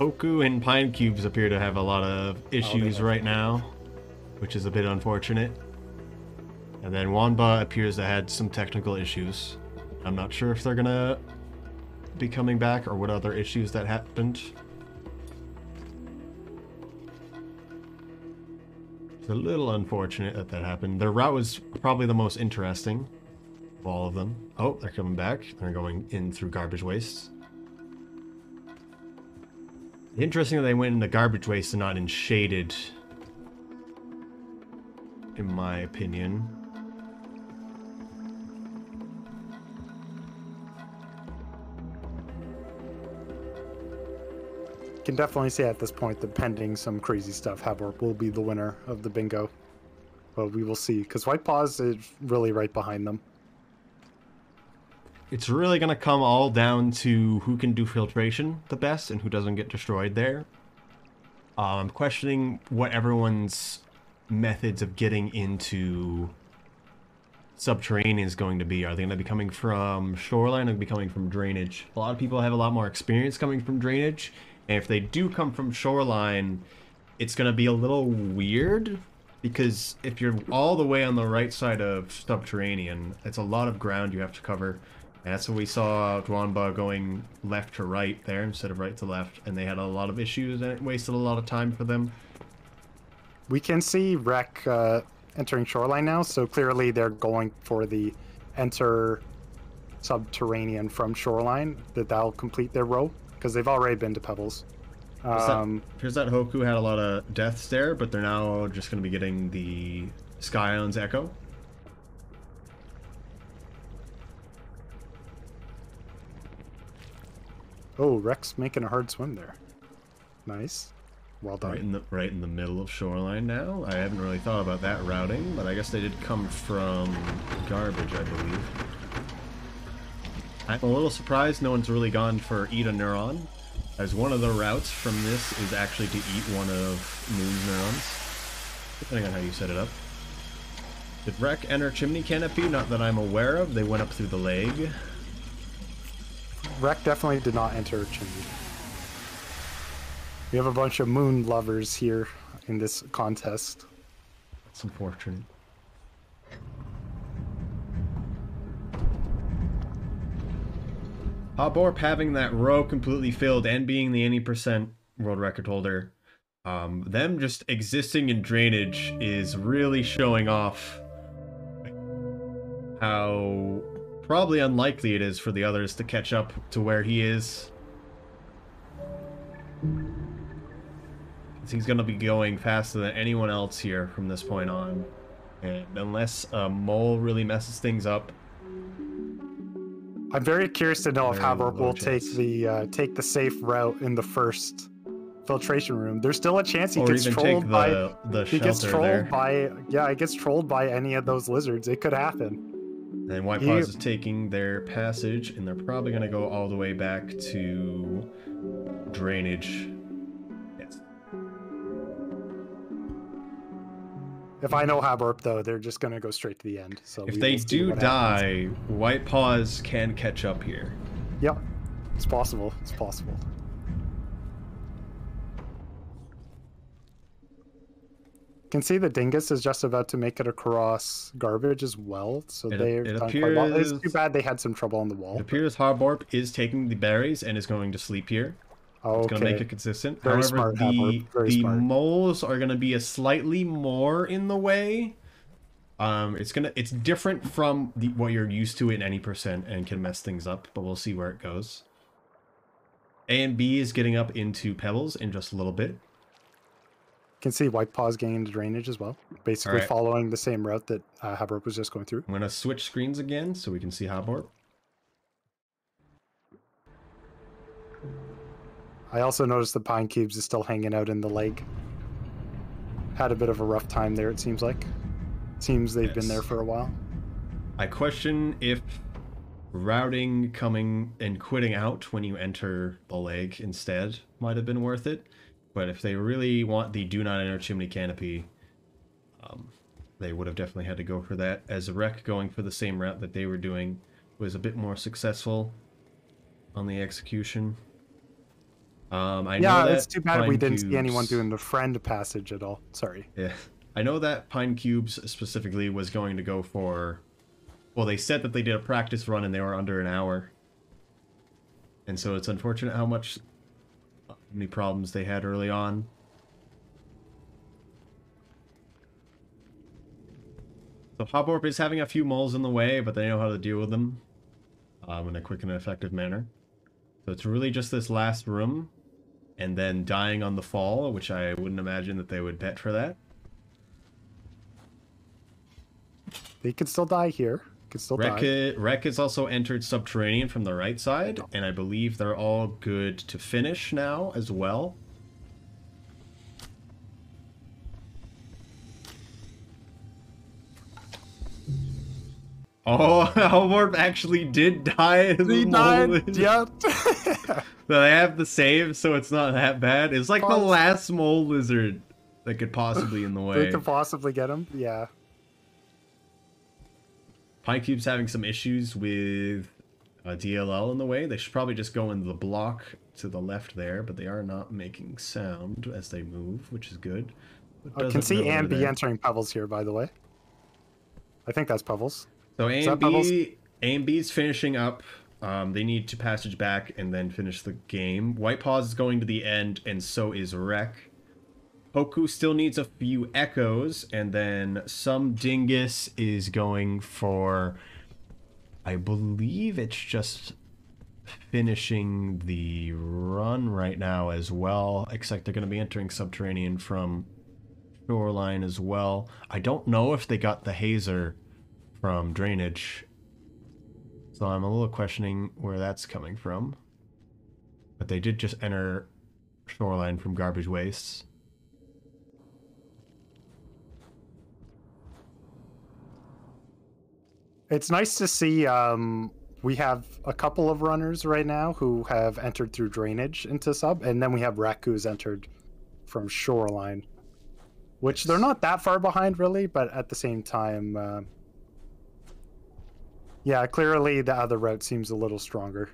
Oku and Pine Cubes appear to have a lot of issues right now, which is a bit unfortunate. And then Wanba appears to have had some technical issues. I'm not sure if they're going to be coming back or what other issues that happened. It's a little unfortunate that that happened. Their route was probably the most interesting of all of them. Oh, they're coming back. They're going in through garbage waste. Interesting that they went into garbage waste and not in shaded, in my opinion. Can definitely say at this point that pending some crazy stuff, Hobborp will be the winner of the bingo. But we will see, because White Paws is really right behind them. It's really going to come all down to who can do filtration the best and who doesn't get destroyed there. I'm questioning what everyone's methods of getting into subterranean is going to be. Are they going to be coming from shoreline or be coming from drainage? A lot of people have a lot more experience coming from drainage. And if they do come from shoreline, it's going to be a little weird Because if you're all the way on the right side of subterranean, it's a lot of ground you have to cover. And that's what we saw Dwanba going left to right there instead of right to left. And they had a lot of issues and it wasted a lot of time for them. We can see Wreck entering shoreline now, so clearly they're going for the enter subterranean from shoreline, that'll complete their row, because they've already been to Pebbles. Here's that Hoku had a lot of deaths there, but they're now just going to be getting the Sky Islands Echo. Oh, Rex making a hard swim there. Nice. Well done. Right in the middle of shoreline now. I haven't really thought about that routing, but I guess they did come from garbage, I believe. I'm a little surprised no one's really gone for eat a neuron, as one of the routes from this is actually to eat one of Moon's neurons, depending on how you set it up. Did Wreck enter Chimney Canopy? Not that I'm aware of. They went up through the leg. Wreck definitely did not enter Chimney. We have a bunch of Moon lovers here in this contest. That's unfortunate. Hoborp having that row completely filled and being the 80% world record holder, them just existing in drainage is really showing off how probably unlikely it is for the others to catch up to where he is. He's going to be going faster than anyone else here from this point on. And unless a mole really messes things up, I'm very curious to know if Haborp will take the safe route in the first filtration room. There's still a chance he gets trolled by he gets trolled by any of those lizards. It could happen. And White Paws is taking their passage, and they're probably going to go all the way back to drainage. Yes. If I know Haborp, though, they're just going to go straight to the end. So if they do die, White Paws can catch up here. Yep. It's possible. It's possible. Can see the dingus is just about to make it across garbage as well, so they're done quite well. It's too bad they had some trouble on the wall. It appears Haborp is taking the berries and is going to sleep here. Oh, it's going to make it consistent. Very However, smart, the moles are going to be a slightly more in the way. It's different from what you're used to in any percent and can mess things up, but we'll see where it goes. A and B is getting up into Pebbles in just a little bit. Can see White Paws getting into drainage as well, basically following the same route that Haborp was just going through. I'm going to switch screens again so we can see Haborp. I also noticed the Pine Cubes is still hanging out in the lake. Had a bit of a rough time there, it seems like. Seems they've been there for a while. I question if routing, coming, and quitting out when you enter the lake instead might have been worth it. But if they really want the do not enter chimney canopy, they would have definitely had to go for that. As a Wreck going for the same route that they were doing was a bit more successful on the execution. I know it's too bad we didn't see anyone doing the friend passage at all. Sorry. Yeah. I know that Pine Cubes specifically was going to go for... Well, they said that they did a practice run and they were under an hour. And so it's unfortunate how many problems they had early on. So Haborp is having a few moles in the way, but they know how to deal with them in a quick and effective manner. So it's really just this last room, and then dying on the fall, which I wouldn't imagine that they would bet for that. They could still die here. Could still die. Wreck has also entered subterranean from the right side, and I believe they're all good to finish now as well. Oh, Haborp actually did die. He died. Yep. So they have the save, so it's not that bad. It's like the last mole lizard that could possibly in the way. They could possibly get him. Yeah. Pine Cube's having some issues with DLL in the way. They should probably just go in the block to the left there, but they are not making sound as they move, which is good. I can see A and B entering Pebbles here, by the way. I think that's Pebbles. So A that Pebbles? and B's finishing up. They need to passage back and then finish the game. White Paws is going to the end, and so is Wreck. Hoku still needs a few echoes, and then some Dingus is going for, I believe it's just finishing the run right now as well, except they're going to be entering Subterranean from Shoreline as well. I don't know if they got the Hazer from Drainage, so I'm a little questioning where that's coming from. But they did just enter Shoreline from Garbage Wastes. It's nice to see we have a couple of runners right now who have entered through Drainage into Sub, and then we have Wreck who's entered from Shoreline, which they're not that far behind really, but at the same time, yeah, clearly the other route seems a little stronger.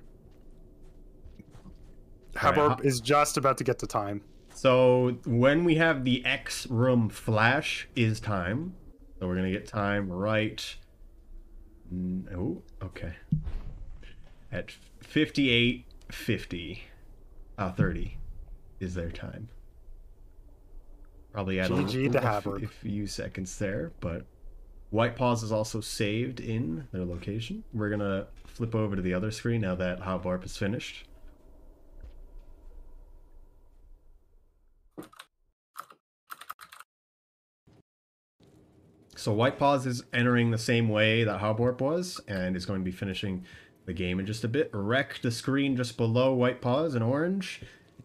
Haborb is just about to get to time. So when we have the X room flash is time. So we're going to get time right. Oh, okay. At 58:50. 30 is their time. Probably add a few seconds there, but White Paws is also saved in their location. We're going to flip over to the other screen now that Haborb is finished. So White Paws is entering the same way that Haborb was, and is going to be finishing the game in just a bit. Wreck, the screen just below White Paws in orange,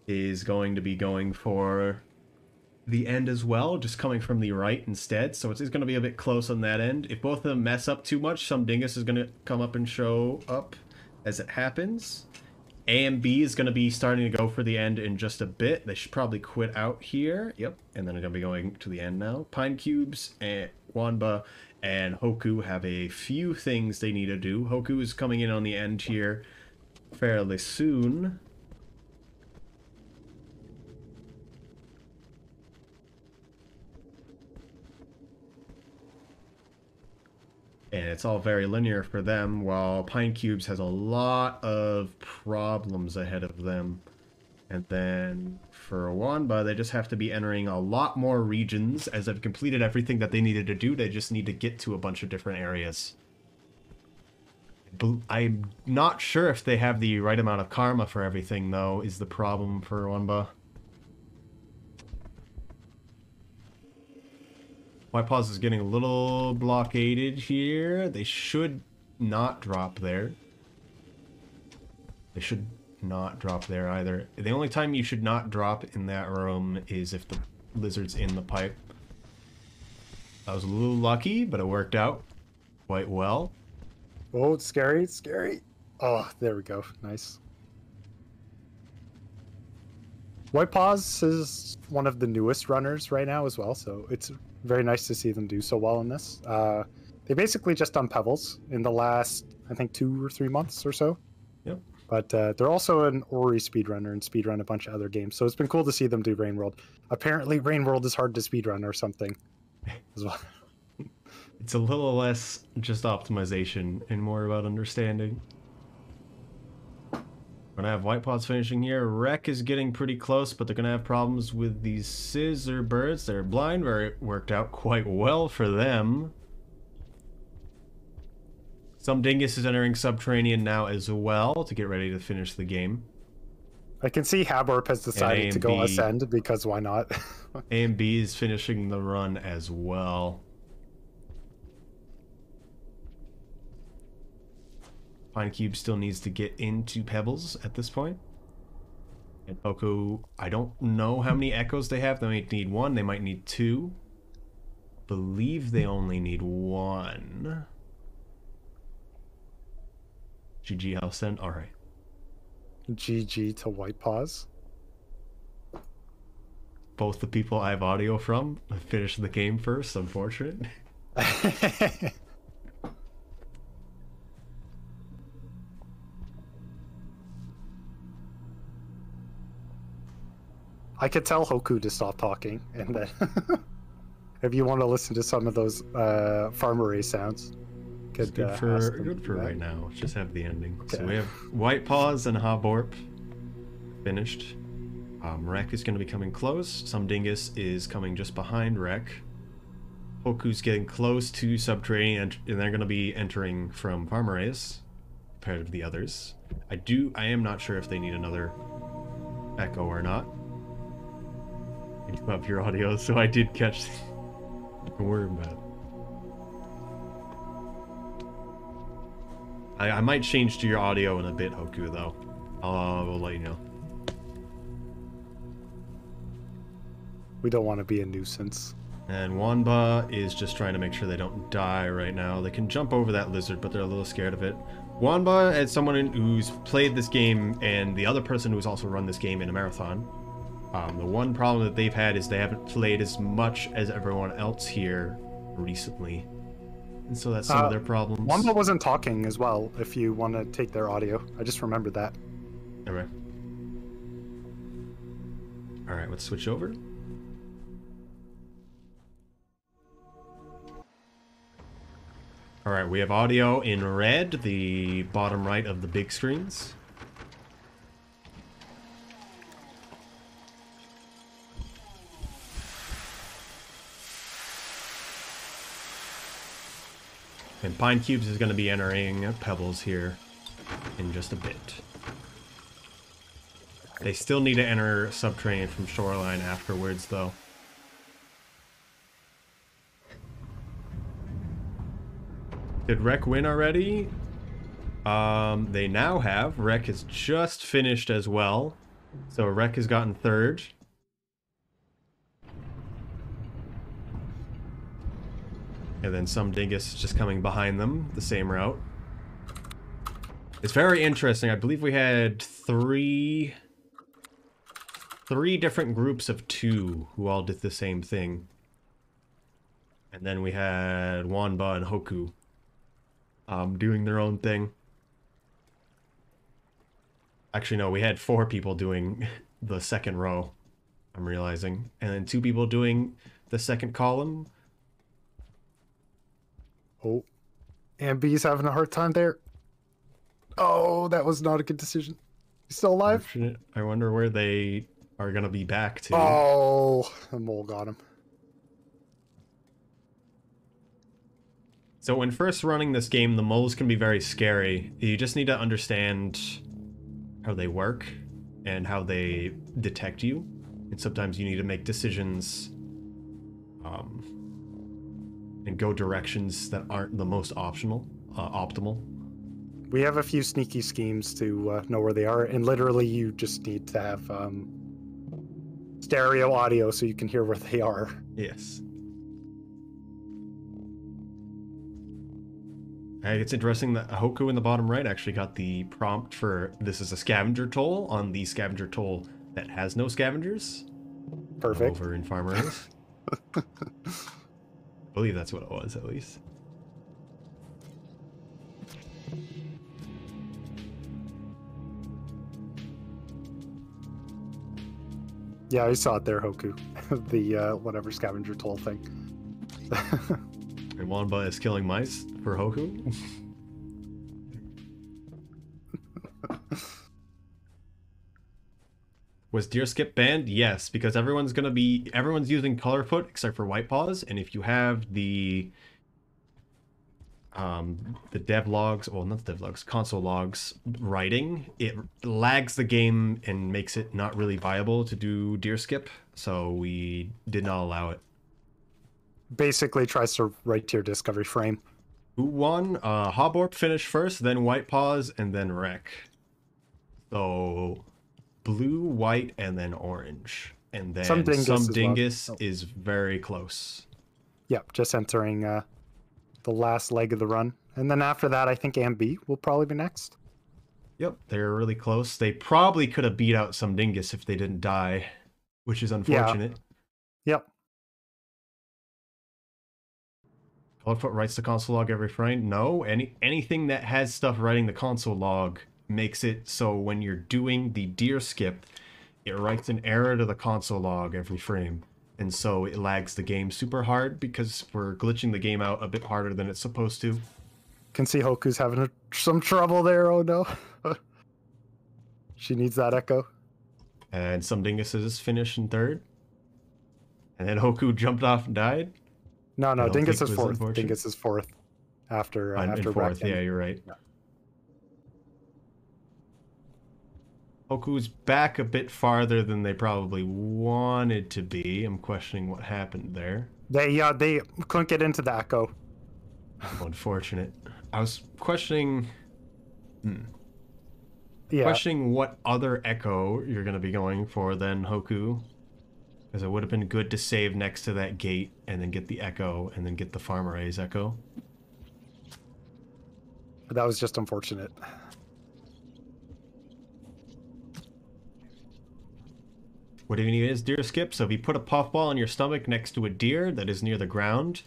is going to be going for the end as well, just coming from the right instead. So it's going to be a bit close on that end. If both of them mess up too much, some Dingus is going to come up and show up as it happens. A and B is going to be starting to go for the end in just a bit. They should probably quit out here. Yep, and then they're going to be going to the end now. Pine Cubes and Wanba and Hoku have a few things they need to do. Hoku is coming in on the end here fairly soon. And it's all very linear for them, while Pine Cubes has a lot of problems ahead of them. And then for Wanba, they just have to be entering a lot more regions. As they've completed everything that they needed to do, they just need to get to a bunch of different areas. I'm not sure if they have the right amount of karma for everything, though, is the problem for Wanba. White Paws is getting a little blockaded here. They should not drop there. They should not drop there either. The only time you should not drop in that room is if the lizard's in the pipe. I was a little lucky, but it worked out quite well. Oh, it's scary, it's scary. Oh, there we go. Nice. White Paws is one of the newest runners right now as well, so it's very nice to see them do so well in this. They basically just done Pebbles in the last, I think, 2 or 3 months or so. Yep. But they're also an Ori speedrunner and speedrun a bunch of other games, so it's been cool to see them do Rain World. Apparently, Rain World is hard to speedrun or something as well. It's a little less just optimization and more about understanding. We're gonna have White Paws finishing here. Wreck is getting pretty close, but they're gonna have problems with these scissor birds. They're blind, where it worked out quite well for them. Some Dingus is entering Subterranean now as well to get ready to finish the game. I can see Haborb has decided to go Ascend, because why not? A and B is finishing the run as well. Pine Cube still needs to get into Pebbles at this point. And Hoku, I don't know how many echoes they have. They might need 1, they might need 2. I believe they only need 1. GG, I'll send. Alright. GG to White Paws. Both the people I have audio from finished the game first, unfortunate. I could tell Hoku to stop talking, and then if you want to listen to some of those farm array sounds, It's could good ask for them to do that. right now. Let's just have the ending. Okay. So we have White Paws and Hoborp finished. Rek is going to be coming close. Some Dingus is coming just behind Rek. Hoku's getting close to Subterranean, and they're going to be entering from farm arrays compared to the others. I am not sure if they need another echo or not. You do up your audio, so I did catch. Don't worry about it. I might change to your audio in a bit, Hoku, though. We'll let you know. We don't want to be a nuisance. And Wanba is just trying to make sure they don't die right now. They can jump over that lizard, but they're a little scared of it. Wanba, as someone who's played this game, and the other person who's also run this game in a marathon, the one problem that they've had is they haven't played as much as everyone else here recently. And so that's some of their problems. Wanba wasn't talking as well, if you want to take their audio. I just remembered that. Alright. Alright, let's switch over. Alright, we have audio in red, the bottom right of the big screens. And Pine Cubes is going to be entering Pebbles here in just a bit. They still need to enter Subterranean from Shoreline afterwards, though. Did Rek win already? They now have. Rek has just finished as well. So Rek has gotten third. And then some Dingus is just coming behind them, the same route. It's very interesting. I believe we had three different groups of 2 who all did the same thing. And then we had Wanba and Hoku doing their own thing. Actually, no, we had 4 people doing the second row, I'm realizing. And then 2 people doing the second column. Oh, and B's having a hard time there. Oh, that was not a good decision. He's still alive? I wonder where they are going to be back to. Oh, the mole got him. So when first running this game, the moles can be very scary. You just need to understand how they work and how they detect you. And sometimes you need to make decisions and go directions that aren't the most optimal. We have a few sneaky schemes to know where they are, and literally you just need to have stereo audio so you can hear where they are. Yes. It's interesting that Hoku in the bottom right actually got the prompt for this is a scavenger toll on the scavenger toll that has no scavengers. Perfect. Over in Farmers. I believe that's what it was, at least. Yeah, I saw it there, Hoku. The whatever scavenger toll thing. And Wanba is killing mice for Hoku. Was deer skip banned? Yes, because everyone's using Colorfoot except for White Paws, and if you have the dev logs, well, not the dev logs, console logs writing, it lags the game and makes it not really viable to do deer skip, so we did not allow it. Basically tries to write to your discovery frame. Who won? Hoborp finished first, then White Paws, and then Rek. So blue, white, and then orange. And then some Dingus is very close. Yep, just entering the last leg of the run. And then after that, I think AMB will probably be next. Yep, they're really close. They probably could have beat out some Dingus if they didn't die, which is unfortunate. Yeah. Yep. Colorfoot writes the console log every frame. No, anything that has stuff writing the console log makes it so when you're doing the deer skip, it writes an error to the console log every frame. And so it lags the game super hard because we're glitching the game out a bit harder than it's supposed to. Can see Hoku's having some trouble there. Oh no. She needs that echo. And some dinguses finished in third. And then Hoku jumped off and died. No, I don't Dingus think is it was fourth. unfortunate. Dingus is fourth after In fourth, Bracken. yeah, you're right. Yeah. Hoku's back a bit farther than they probably wanted to be. I'm questioning what happened there. They couldn't get into the echo. Unfortunate. I was questioning... Yeah. Questioning what other echo you're going to be going for then, Hoku. Because it would have been good to save next to that gate and then get the echo and then get the Farm Arrays echo. That was just unfortunate. What do you need is deer skip. So if you put a puffball in your stomach next to a deer that is near the ground,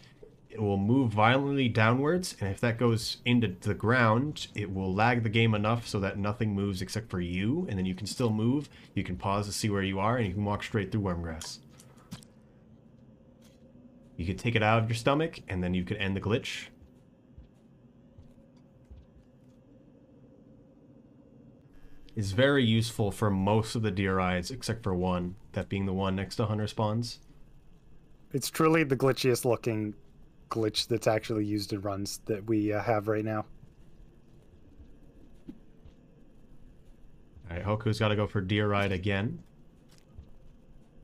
it will move violently downwards, and if that goes into the ground, it will lag the game enough so that nothing moves except for you, and then you can still move. You can pause to see where you are, and you can walk straight through wormgrass. You could take it out of your stomach, and then you could end the glitch. It's very useful for most of the deer rides, except for one, that being the one next to Hunter Spawns. It's truly the glitchiest looking glitch that's actually used in runs that we have right now. Alright, Hoku's got to go for deer ride again.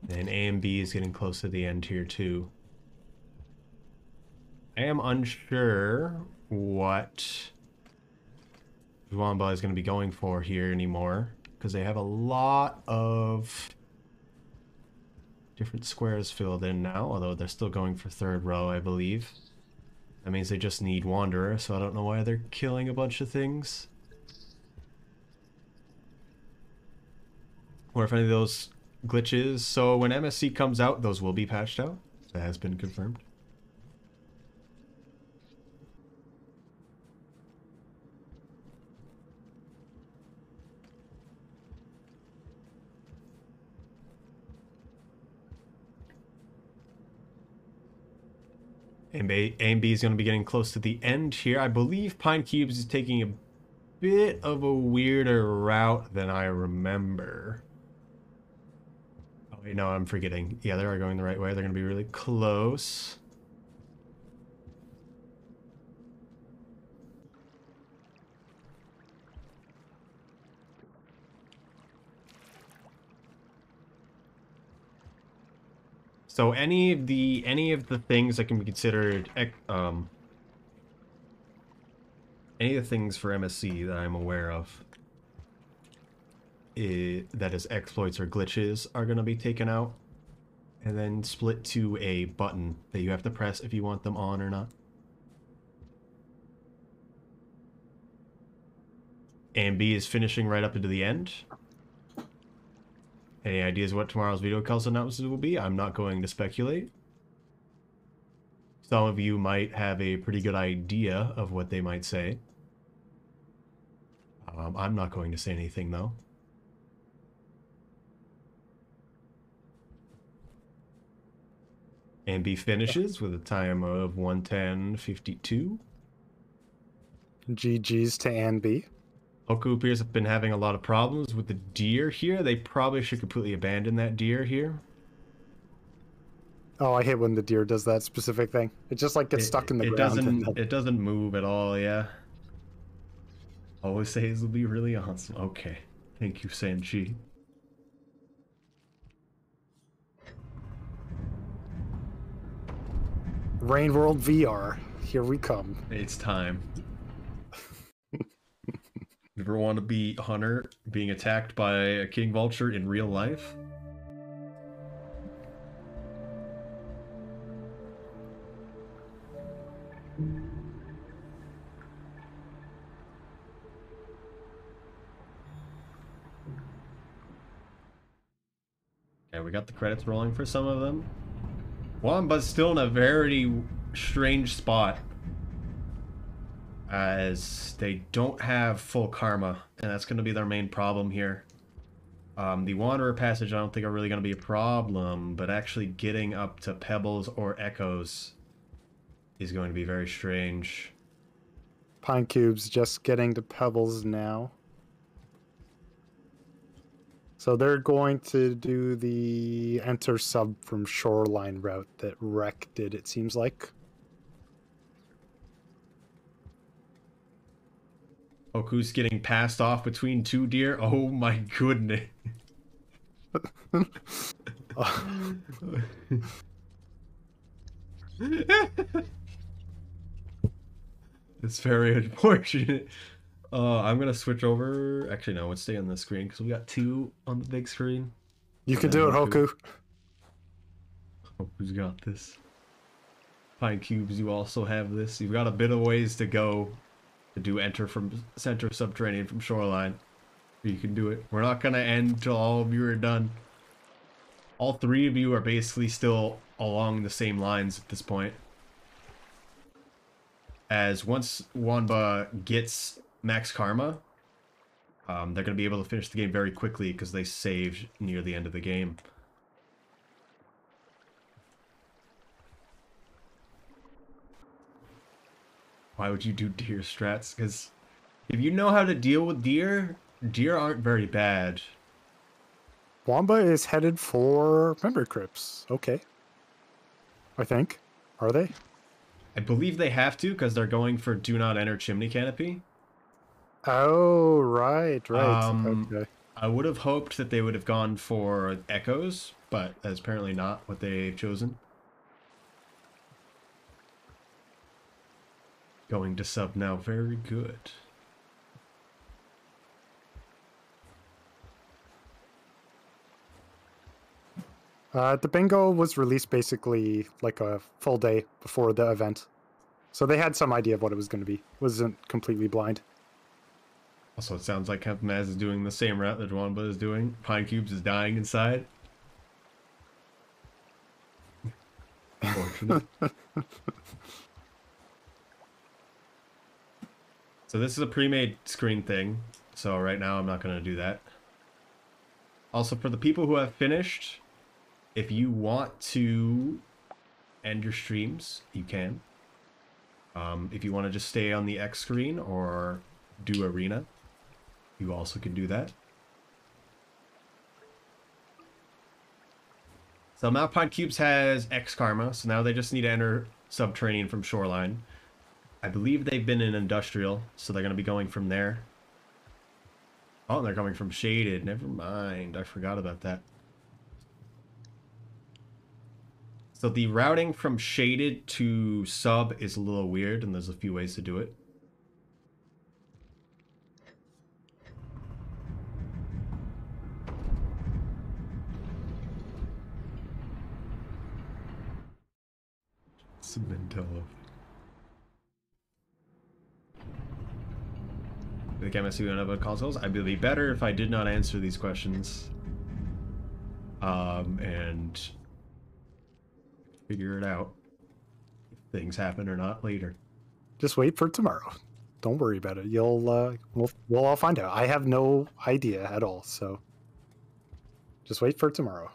And A and B is getting close to the end here too. I am unsure what Wamba is going to be going for here anymore, because they have a lot of different squares filled in now, although they're still going for third row, I believe. That means they just need Wanderer, so I don't know why they're killing a bunch of things. Or if any of those glitches. So when MSC comes out, those will be patched out. That has been confirmed. And A and B is going to be getting close to the end here. I believe Pine Cubes is taking a bit of a weirder route than I remember. Oh wait, no, I'm forgetting. Yeah, they are going the right way. They're going to be really close. So any of the things that can be considered any of the things for MSC that I'm aware of that is exploits or glitches are going to be taken out and then split to a button that you have to press if you want them on or not. And B is finishing right up into the end. Any ideas what tomorrow's video calls announcements will be? I'm not going to speculate. Some of you might have a pretty good idea of what they might say. I'm not going to say anything, though. And B finishes with a time of 1:10:52. GG's to Ann B. Hoku appears to have been having a lot of problems with the deer here. They probably should completely abandon that deer here. Oh, I hate when the deer does that specific thing. It just like gets stuck in the ground. It doesn't move at all, yeah. Always say this will be really awesome. Okay. Thank you, Sanchi. Rain World VR. Here we come. It's time. You ever want to be Hunter being attacked by a king vulture in real life? Okay, we got the credits rolling for some of them. Wamba's still in a very strange spot, as they don't have full karma, and that's going to be their main problem here. The Wanderer passage I don't think are really going to be a problem, but actually getting up to Pebbles or Echoes is going to be very strange. Pine Cube's just getting to Pebbles now. So they're going to do the enter sub from Shoreline route that Wreck did, it seems like. Oku's getting passed off between two deer. Oh my goodness. It's very unfortunate. I'm gonna switch over. Actually, no, let's stay on the screen because we got two on the big screen. You can do it, Hoku. Hoku's got this. Pine Cubes, you also have this. You've got a bit of ways to go to do enter from center subterranean from shoreline. You can do it. We're not gonna end till all of you are done. All three of you are basically still along the same lines at this point. As once Wanba gets max karma, they're going to be able to finish the game very quickly because they saved near the end of the game. Why would you do deer strats? Because if you know how to deal with deer, deer aren't very bad. Wamba is headed for memory crypts. Okay. I think. Are they? I believe they have to because they're going for do not enter chimney canopy. Oh, right. Okay. I would have hoped that they would have gone for echoes, but that's apparently not what they've chosen. Going to sub now. Very good. The bingo was released basically like a full day before the event. So they had some idea of what it was going to be. Wasn't completely blind. Also, it sounds like Maz is doing the same route that Dwanba is doing. Pine Cubes is dying inside. Unfortunate. So this is a pre-made screen thing. So right now I'm not going to do that. Also, for the people who have finished, if you want to end your streams, you can. If you want to just stay on the X screen or do arena, you also can do that. So Mount Pine Cubes has X Karma, so now they just need to enter Subterranean from Shoreline. I believe they've been in Industrial, so they're going to be going from there. Oh, they're coming from Shaded. Never mind. I forgot about that. So the routing from Shaded to Sub is a little weird, and there's a few ways to do it. Cementello. The chemistry on other consoles. I would be better if I did not answer these questions. And figure it out if things happen or not later. Just wait for tomorrow. Don't worry about it. We'll all find out. I have no idea at all, so just wait for tomorrow.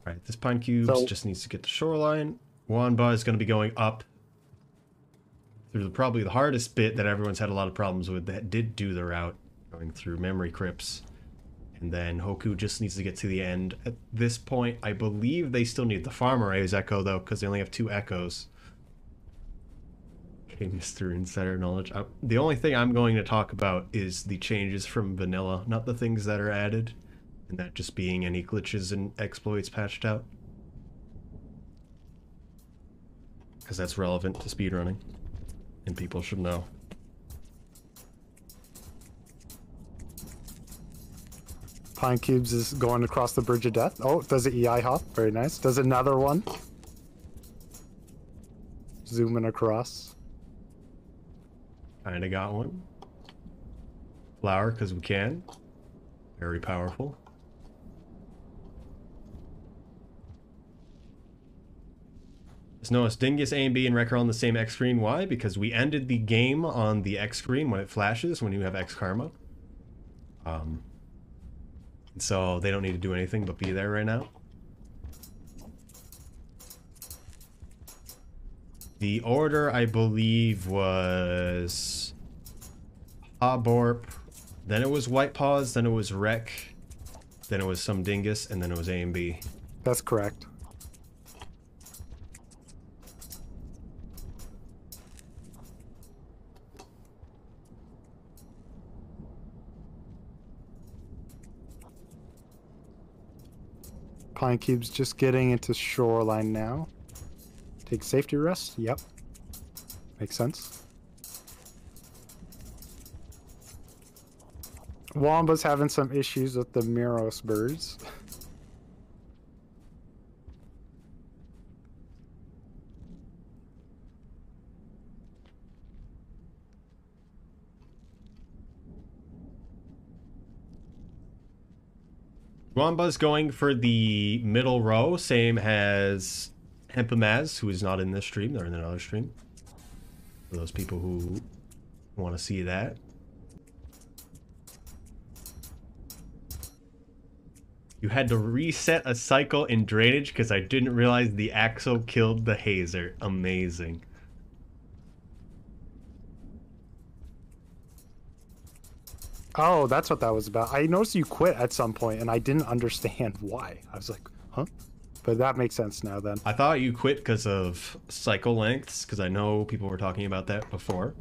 Alright, this Pine Cubes just needs to get the shoreline. Wanba is going to be going up through probably the hardest bit that everyone's had a lot of problems with that did do the route, going through memory crypts. And then Hoku just needs to get to the end. At this point, I believe they still need the Farm Array's Echo, though, because they only have 2 Echoes. Okay, Mr. Insider Knowledge. The only thing I'm going to talk about is the changes from vanilla, not the things that are added. And that just being any glitches and exploits patched out. Because that's relevant to speedrunning. And people should know. Pine Cubes is going across the Bridge of Death. Oh, does it EI hop? Very nice. Does another one. Zooming across. Kinda got one. Flower, because we can. Very powerful. Just notice Dingus, A and B, and Wreck are on the same X screen. Why? Because we ended the game on the X screen when it flashes, when you have X Karma. So they don't need to do anything but be there right now. The order, I believe, was Hoborp, then it was White Paws, then it was Wreck, then it was some Dingus, and then it was A and B. That's correct. Pine Cube's just getting into shoreline now. Take safety rest. Yep. Makes sense. Wamba's having some issues with the Miros birds. Wamba's going for the middle row, same as Hempamaz, who is not in this stream. They're in another stream. For those people who want to see that. You had to reset a cycle in drainage because I didn't realize the Axo killed the Hazer. Amazing. Oh, that's what that was about. I noticed you quit at some point, and I didn't understand why. I was like, huh? But that makes sense now then. I thought you quit because of cycle lengths, because I know people were talking about that before.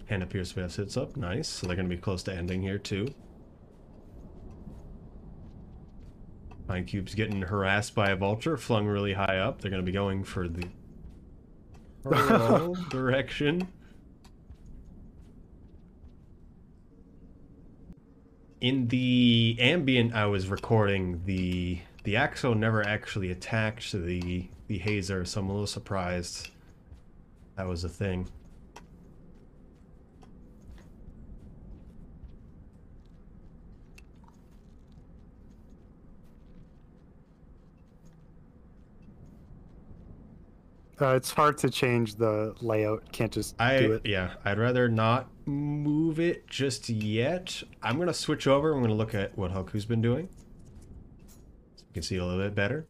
Hand appears to have sits up. Nice. So they're going to be close to ending here, too. Pine Cube's getting harassed by a vulture, flung really high up. They're going to be going for the direction. In the ambient I was recording, the Axo never actually attacked the Hazer, so I'm a little surprised that was a thing. It's hard to change the layout. Can't just do it. Yeah, I'd rather not move it just yet. I'm going to switch over. I'm going to look at what Haku's been doing, so we can see a little bit better.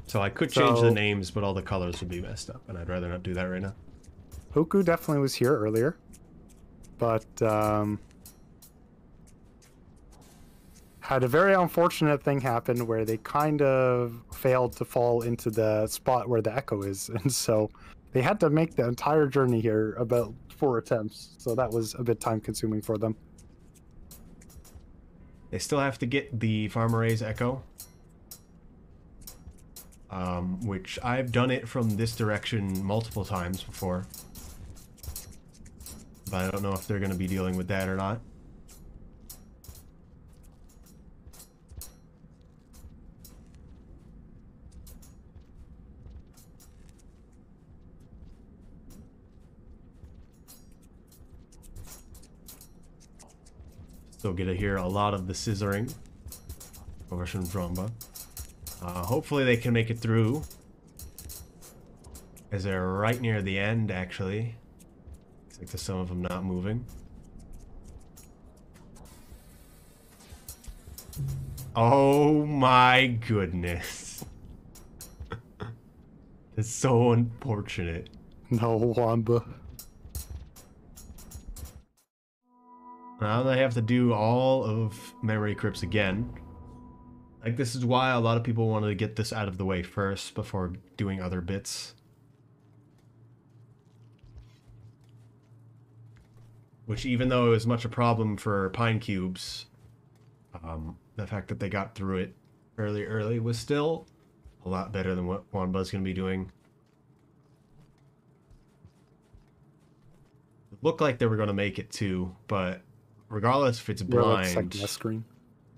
So I could change the names, but all the colors would be messed up, and I'd rather not do that right now. Hoku definitely was here earlier, but had a very unfortunate thing happen where they kind of failed to fall into the spot where the echo is, and so they had to make the entire journey here about 4 attempts, so that was a bit time consuming for them. They still have to get the Farm Array's echo, which I've done it from this direction multiple times before, but I don't know if they're going to be dealing with that or not. Still get to hear a lot of the scissoring over from Dromba. Hopefully they can make it through, as they're right near the end, actually. Looks like there's some of them not moving. Oh my goodness. It's so unfortunate. No, Wamba. Now they have to do all of Memory Crypts again. Like, this is why a lot of people wanted to get this out of the way first before doing other bits. Which, even though it was much a problem for Pine Cubes, the fact that they got through it fairly early was still a lot better than what Wanba's going to be doing. It looked like they were going to make it too, but regardless if it's blind,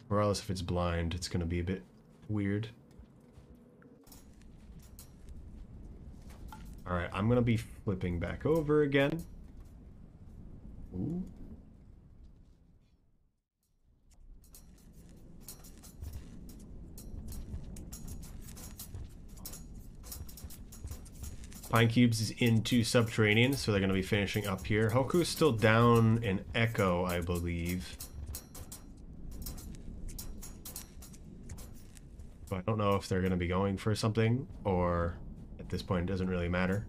regardless if it's blind, it's going to be a bit weird. Alright, I'm going to be flipping back over again. Ooh. Pine Cubes is into subterranean, so they're going to be finishing up here. Hoku's still down in Echo, I believe. So I don't know if they're going to be going for something, or at this point it doesn't really matter.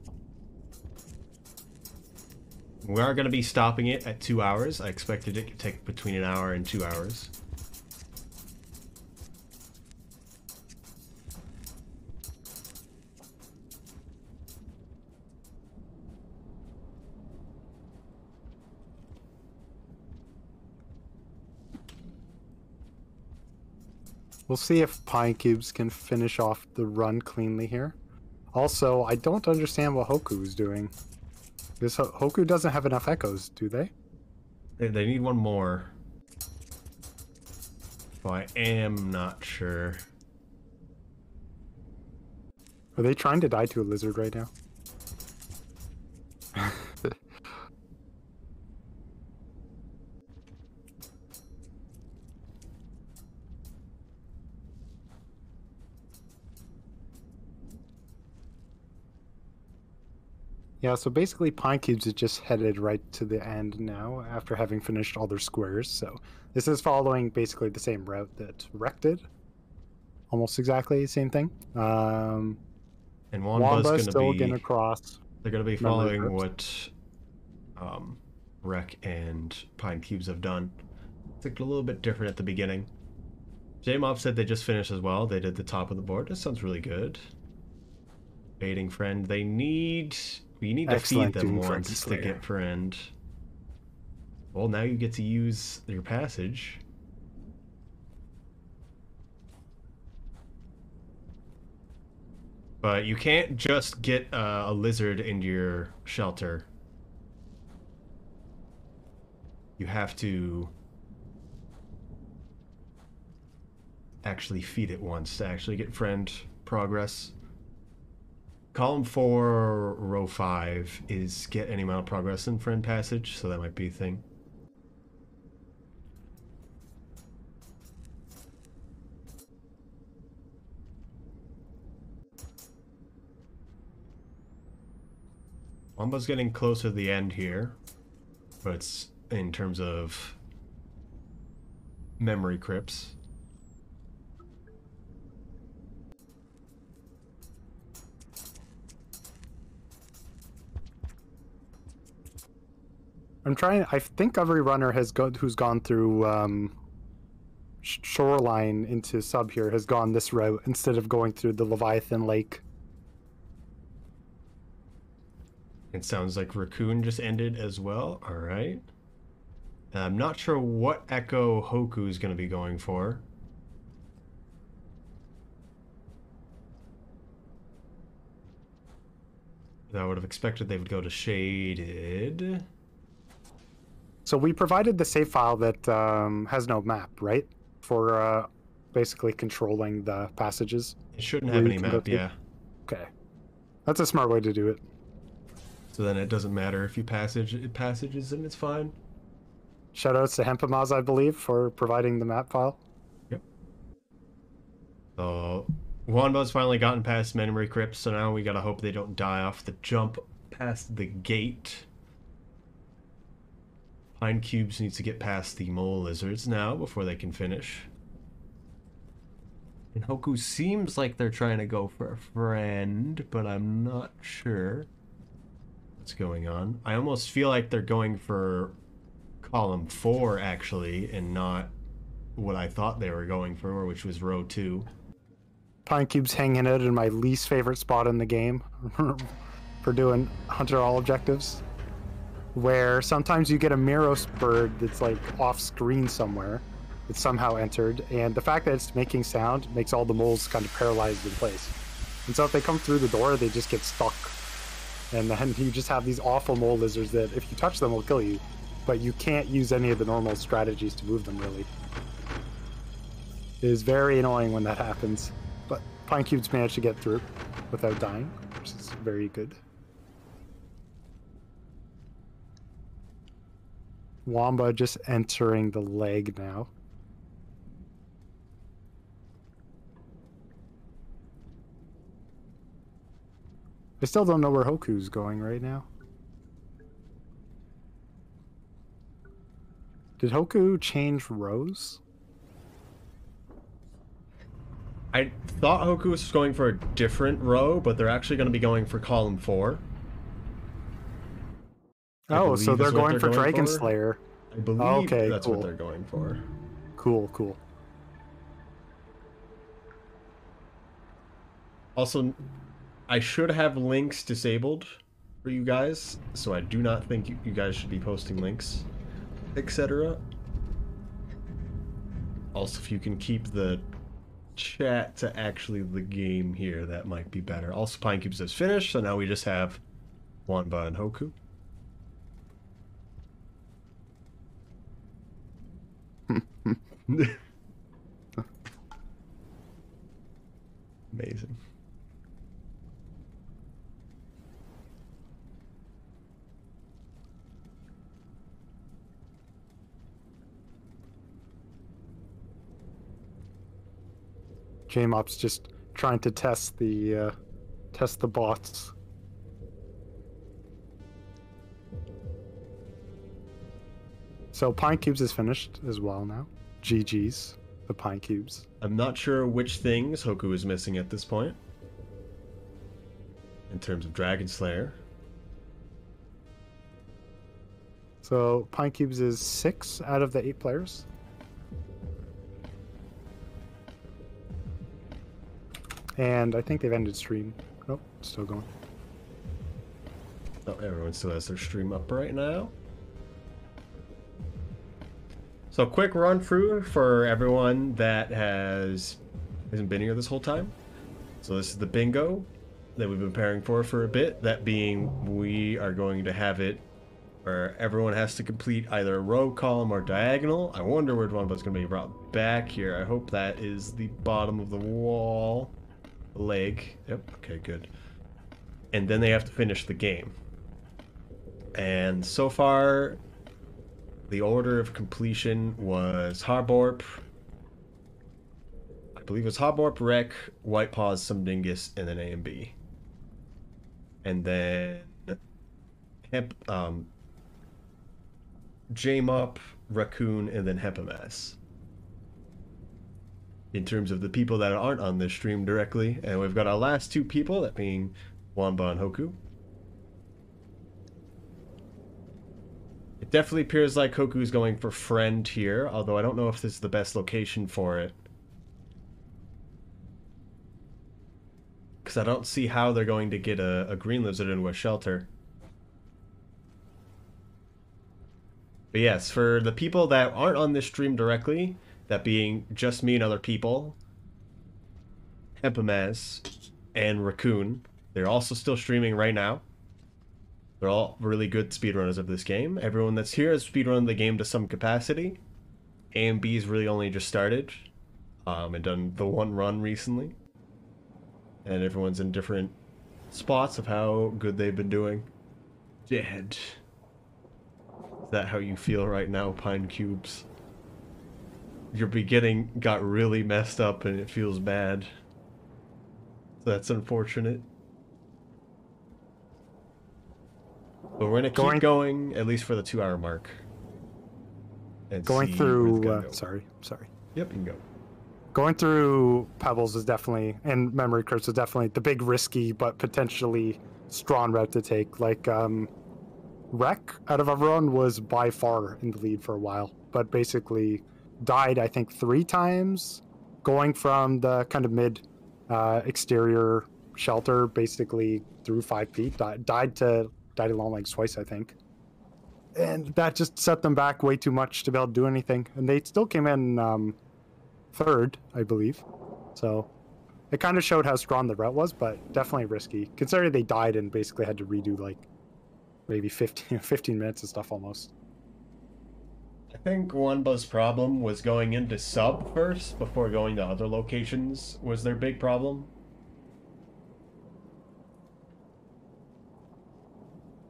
We are going to be stopping it at 2 hours. I expected it to take between an hour and 2 hours. We'll see if Pine Cubes can finish off the run cleanly here. Also, I don't understand what Hoku is doing. This Hoku doesn't have enough echoes, do they? They need one more. So I am not sure. Are they trying to die to a lizard right now? Yeah, so basically Pine Cubes is just headed right to the end now after having finished all their squares. So this is following basically the same route that Rec did. Almost exactly the same thing. And Wanba's still gonna cross. They're going to be following what Rec and Pine Cubes have done. It's like a little bit different at the beginning. J-Mob said they just finished as well. They did the top of the board. This sounds really good. Baiting friend. We need to feed them once to get friend. Well, now you get to use your passage. But you can't just get a lizard into your shelter. You have to actually feed it once to actually get friend progress. Column 4, row 5 is get any amount of progress in friend passage, so that might be a thing. Wamba's getting closer to the end here, but it's in terms of memory crypts. I think every runner who's gone through Shoreline into sub here has gone this route instead of going through the Leviathan Lake. It sounds like Raccoon just ended as well. All right. I'm not sure what Echo Hoku is going to be going for. I would have expected they would go to Shaded. So we provided the save file that has no map, right? For basically controlling the passages. It shouldn't have any map, yeah. Okay. That's a smart way to do it. So then it doesn't matter if you passages and it's fine. Shoutouts to Hempamaz, I believe, for providing the map file. Yep. So Wanba's finally gotten past memory crypts, so now we gotta hope they don't die off the jump past the gate. Pine Cubes needs to get past the mole lizards now before they can finish. And Hoku seems like they're trying to go for a friend, but I'm not sure what's going on. I almost feel like they're going for column 4 actually, and not what I thought they were going for, which was row 2. Pine Cube's hanging out in my least favorite spot in the game for doing hunter all objectives, where sometimes you get a Miros bird that's like off screen somewhere that's somehow entered, and the fact that it's making sound makes all the moles kind of paralyzed in place. And so if they come through the door, they just get stuck. And then you just have these awful mole lizards that if you touch them will kill you, but you can't use any of the normal strategies to move them really. It is very annoying when that happens. But Pine Cubes managed to get through without dying, which is very good. Wamba just entering the leg now. I still don't know where Hoku's going right now. Did Hoku change rows? I thought Hoku was going for a different row, but they're actually going to be going for column 4. Oh, so they're going for Dragon for. Slayer. I believe Okay, that's cool. what they're going for. Cool, cool. Also, I should have links disabled for you guys, so I do not think you guys should be posting links, etc. Also, if you can keep the chat to actually the game here, that might be better. Also, Pine Cubes is finished, so now we just have Wanba and Hoku. Amazing. JMop's just trying to test the bots. So Pine Cubes is finished as well now. GG's, the Pine Cubes. I'm not sure which things Hoku is missing at this point in terms of Dragon Slayer. So Pine Cubes is 6 out of the 8 players. And I think they've ended stream. Nope, still going. Oh, everyone still has their stream up right now. So quick run through for everyone that hasn't been here this whole time. So this is the bingo that we've been preparing for a bit. That being, we are going to have it where everyone has to complete either a row, column, or diagonal. I wonder where one of us is going to be brought back here. I hope that is the bottom of the wall. Leg. Yep, okay, good. And then they have to finish the game. And so far, the order of completion was Harborp. I believe it was Harborp, Wreck, White Paws, Sumdingus, and then A and B. And then J-Mop, Raccoon, and then Hepamas. In terms of the people that aren't on this stream directly. And we've got our last 2 people, that being Wanba and Hoku. It definitely appears like Hoku's going for friend here, although I don't know if this is the best location for it. Because I don't see how they're going to get a green lizard into a shelter. But yes, for the people that aren't on this stream directly, that being just me and other people, Hempamaz and Raccoon, they're also still streaming right now. They're all really good speedrunners of this game. Everyone that's here has speedrun the game to some capacity. A and B's really only just started and done the one run recently. And everyone's in different spots of how good they've been doing. Dead. Is that how you feel right now, Pine Cubes? Your beginning got really messed up and it feels bad. So that's unfortunate. But we're gonna keep going at least for the 2-hour mark. And going through sorry. Yep, you can go. Going through Pebbles is definitely, and Memory Curse is definitely the big risky but potentially strong route to take. Like Wreck out of everyone was by far in the lead for a while, but basically died I think 3 times going from the kind of mid exterior shelter basically through 5 feet. Died along legs twice I think, and that just set them back way too much to be able to do anything, and they still came in 3rd I believe, so it kind of showed how strong the route was, but definitely risky considering they died and basically had to redo like maybe 15 minutes of stuff almost. I think Wanba's problem was going into sub first before going to other locations was their big problem.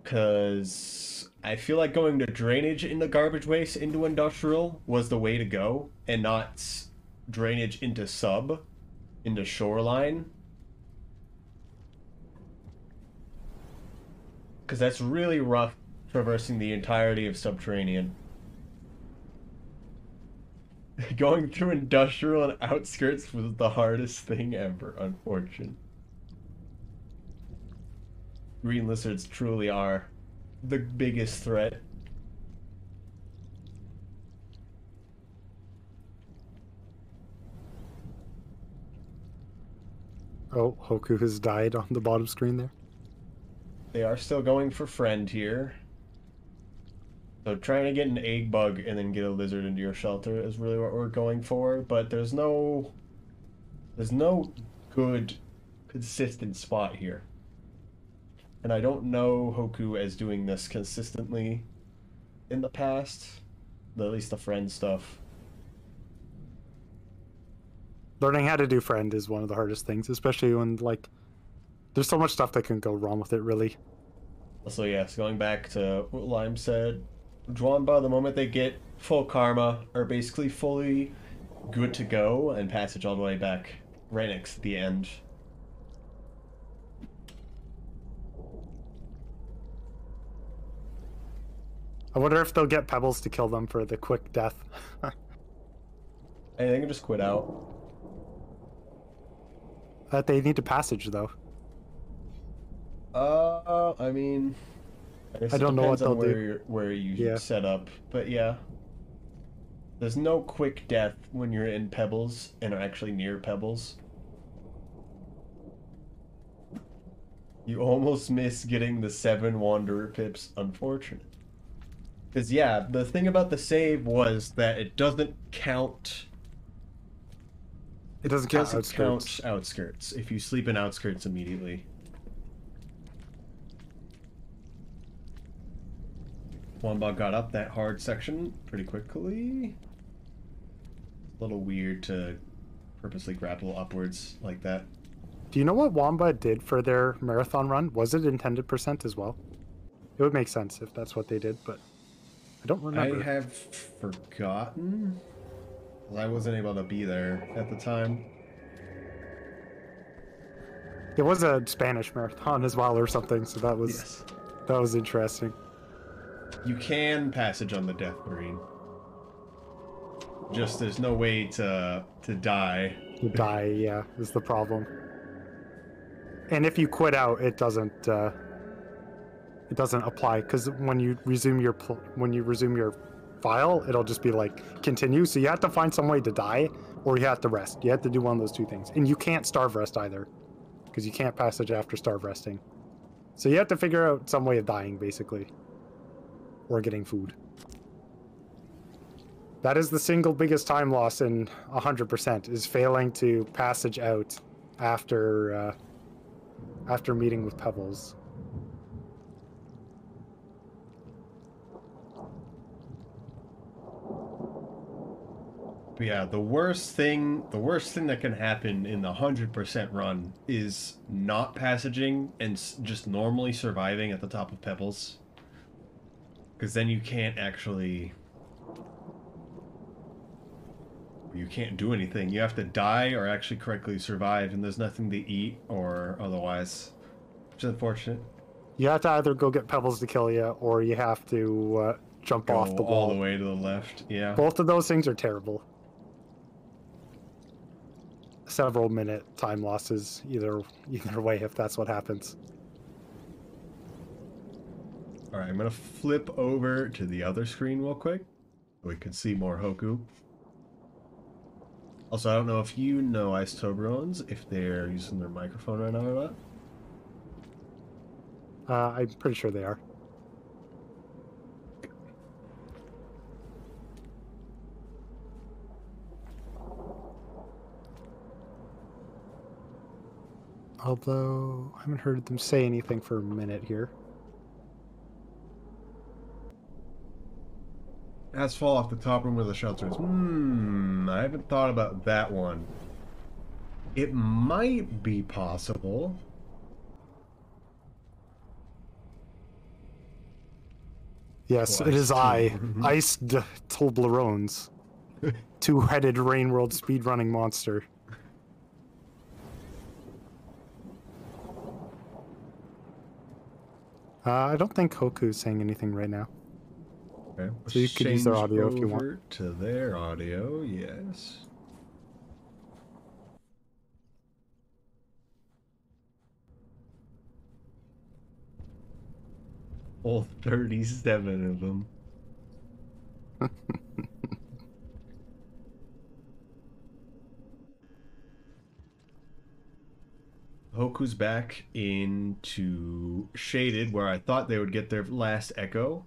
because I feel like going to drainage into garbage waste into industrial was the way to go, and not drainage into into shoreline. Because that's really rough traversing the entirety of subterranean. Going through industrial and outskirts was the hardest thing ever, unfortunately. Green lizards truly are the biggest threat. Oh, Hoku has died on the bottom screen there. They are still going for friend here. So trying to get an egg bug and then get a lizard into your shelter is really what we're going for, but there's no good consistent spot here. And I don't know Hoku as doing this consistently in the past, at least the friend stuff. Learning how to do friend is one of the hardest things, especially when, like, there's so much stuff that can go wrong with it, really. So yes, going back to what Lime said, Juanba, the moment they get full karma, are basically fully good to go, and passage all the way back right next to the end. I wonder if they'll get Pebbles to kill them for the quick death. I think they can just quit out. They need a passage, though. I mean, I guess I it don't know what depends on they'll do. where you Yeah. set up, but yeah. There's no quick death when you're in Pebbles and are actually near Pebbles. You almost miss getting the 7 Wanderer pips, unfortunate. Because yeah, the thing about the save was that it doesn't count... It doesn't count outskirts. count outskirts if you sleep in outskirts immediately. Wamba got up that hard section pretty quickly. A little weird to purposely grapple upwards like that. Do you know what Wamba did for their marathon run? Was it intended percent as well? It would make sense if that's what they did, but I don't remember. I have forgotten. I wasn't able to be there at the time. It was a Spanish marathon as well or something, so that was Yes. that was interesting. You can passage on the Death Marine. Just there's no way to die. To die, yeah, is the problem. And if you quit out, it doesn't apply, because when you resume your file, it'll just be like continue. So you have to find some way to die, or you have to rest. You have to do one of those two things, and you can't starve rest either, because you can't passage after starve resting. So you have to figure out some way of dying, basically, or getting food. That is the single biggest time loss in 100%, is failing to passage out after meeting with Pebbles. But yeah, the worst thing that can happen in the 100% run is not passaging and just normally surviving at the top of Pebbles. Because then you can't actually... You can't do anything. You have to die or actually correctly survive, and there's nothing to eat or otherwise. Which is unfortunate. You have to either go get Pebbles to kill you, or you have to jump Go off the wall. all the way to the left, yeah. Both of those things are terrible. Several minute time losses either way if that's what happens. Alright, I'm gonna flip over to the other screen real quick so we can see more Hoku. Also, I don't know if you know Isotoberons, if they're using their microphone right now or not. I'm pretty sure they are. Although, I haven't heard them say anything for a minute here. Has fall off the top room where the shelter is. I haven't thought about that one. It might be possible. Yes, Oh, it is I, Toblerones. Iced Toblerones. Two-headed Rain World speedrunning monster. I don't think Hoku's saying anything right now. Okay, So you could use their change audio if you want. over to their audio, yes. All 37 of them. Hoku's back into Shaded, where I thought they would get their last echo.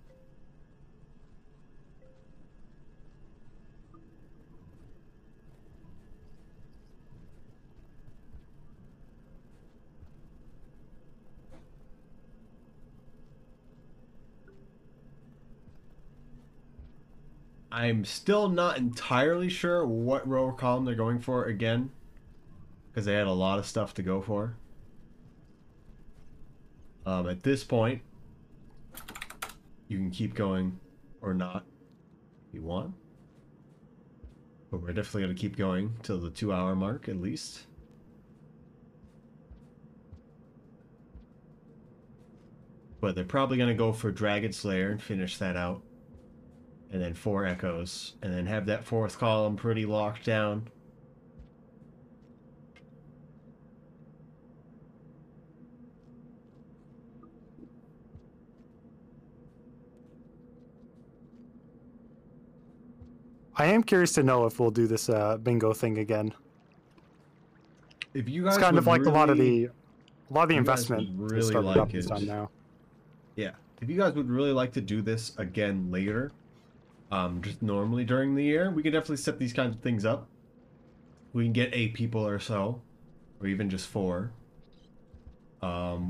I'm still not entirely sure what row or column they're going for again, because they had a lot of stuff to go for. At this point, you can keep going or not if you want. But we're definitely going to keep going till the 2-hour mark at least. But they're probably going to go for Dragon Slayer and finish that out. And then 4 echoes. And then have that 4th column pretty locked down. I am curious to know if we'll do this bingo thing again. If you guys It's kind of like really, a lot of the you guys investment would to really start it like up is it. done now. Yeah, if you guys would really like to do this again later, just normally during the year, we can definitely set these kinds of things up. We can get 8 people or so, or even just 4.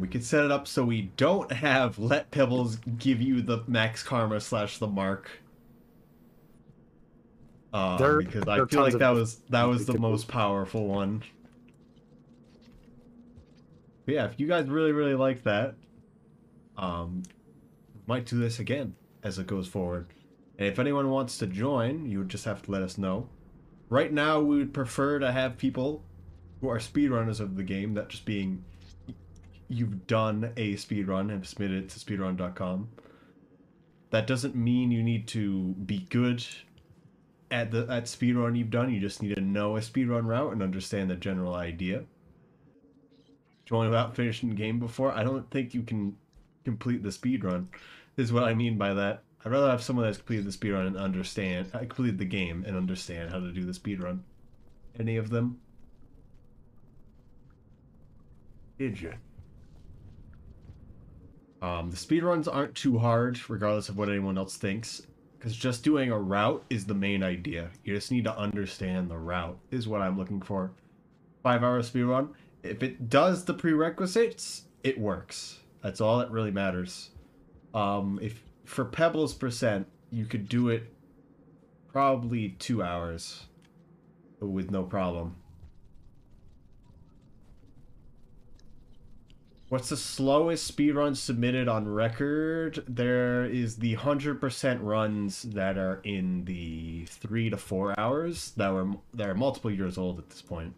We could set it up so we don't have let Pebbles give you the max karma / the mark. Because I feel like that was the most powerful one. But yeah, if you guys really like that, might do this again as it goes forward. And if anyone wants to join, you would just have to let us know. Right now, we would prefer to have people who are speedrunners of the game, that just being you've done a speedrun and submitted it to speedrun.com. That doesn't mean you need to be good at speedrun you've done. You just need to know a speedrun route and understand the general idea. Join without finishing the game before, I don't think you can complete the speedrun, is what I mean by that. I'd rather have someone that's completed the speedrun and understand, completed the game and understand how to do the speedrun. Any of them? Did you? The speedruns aren't too hard, regardless of what anyone else thinks, because just doing a route is the main idea. You just need to understand the route, is what I'm looking for. 5-hour speedrun. If it does the prerequisites, it works. That's all that really matters. If for Pebbles percent, you could do it probably 2 hours with no problem. What's the slowest speedrun submitted on record? There is the 100% runs that are in the 3 to 4 hours that are multiple years old at this point.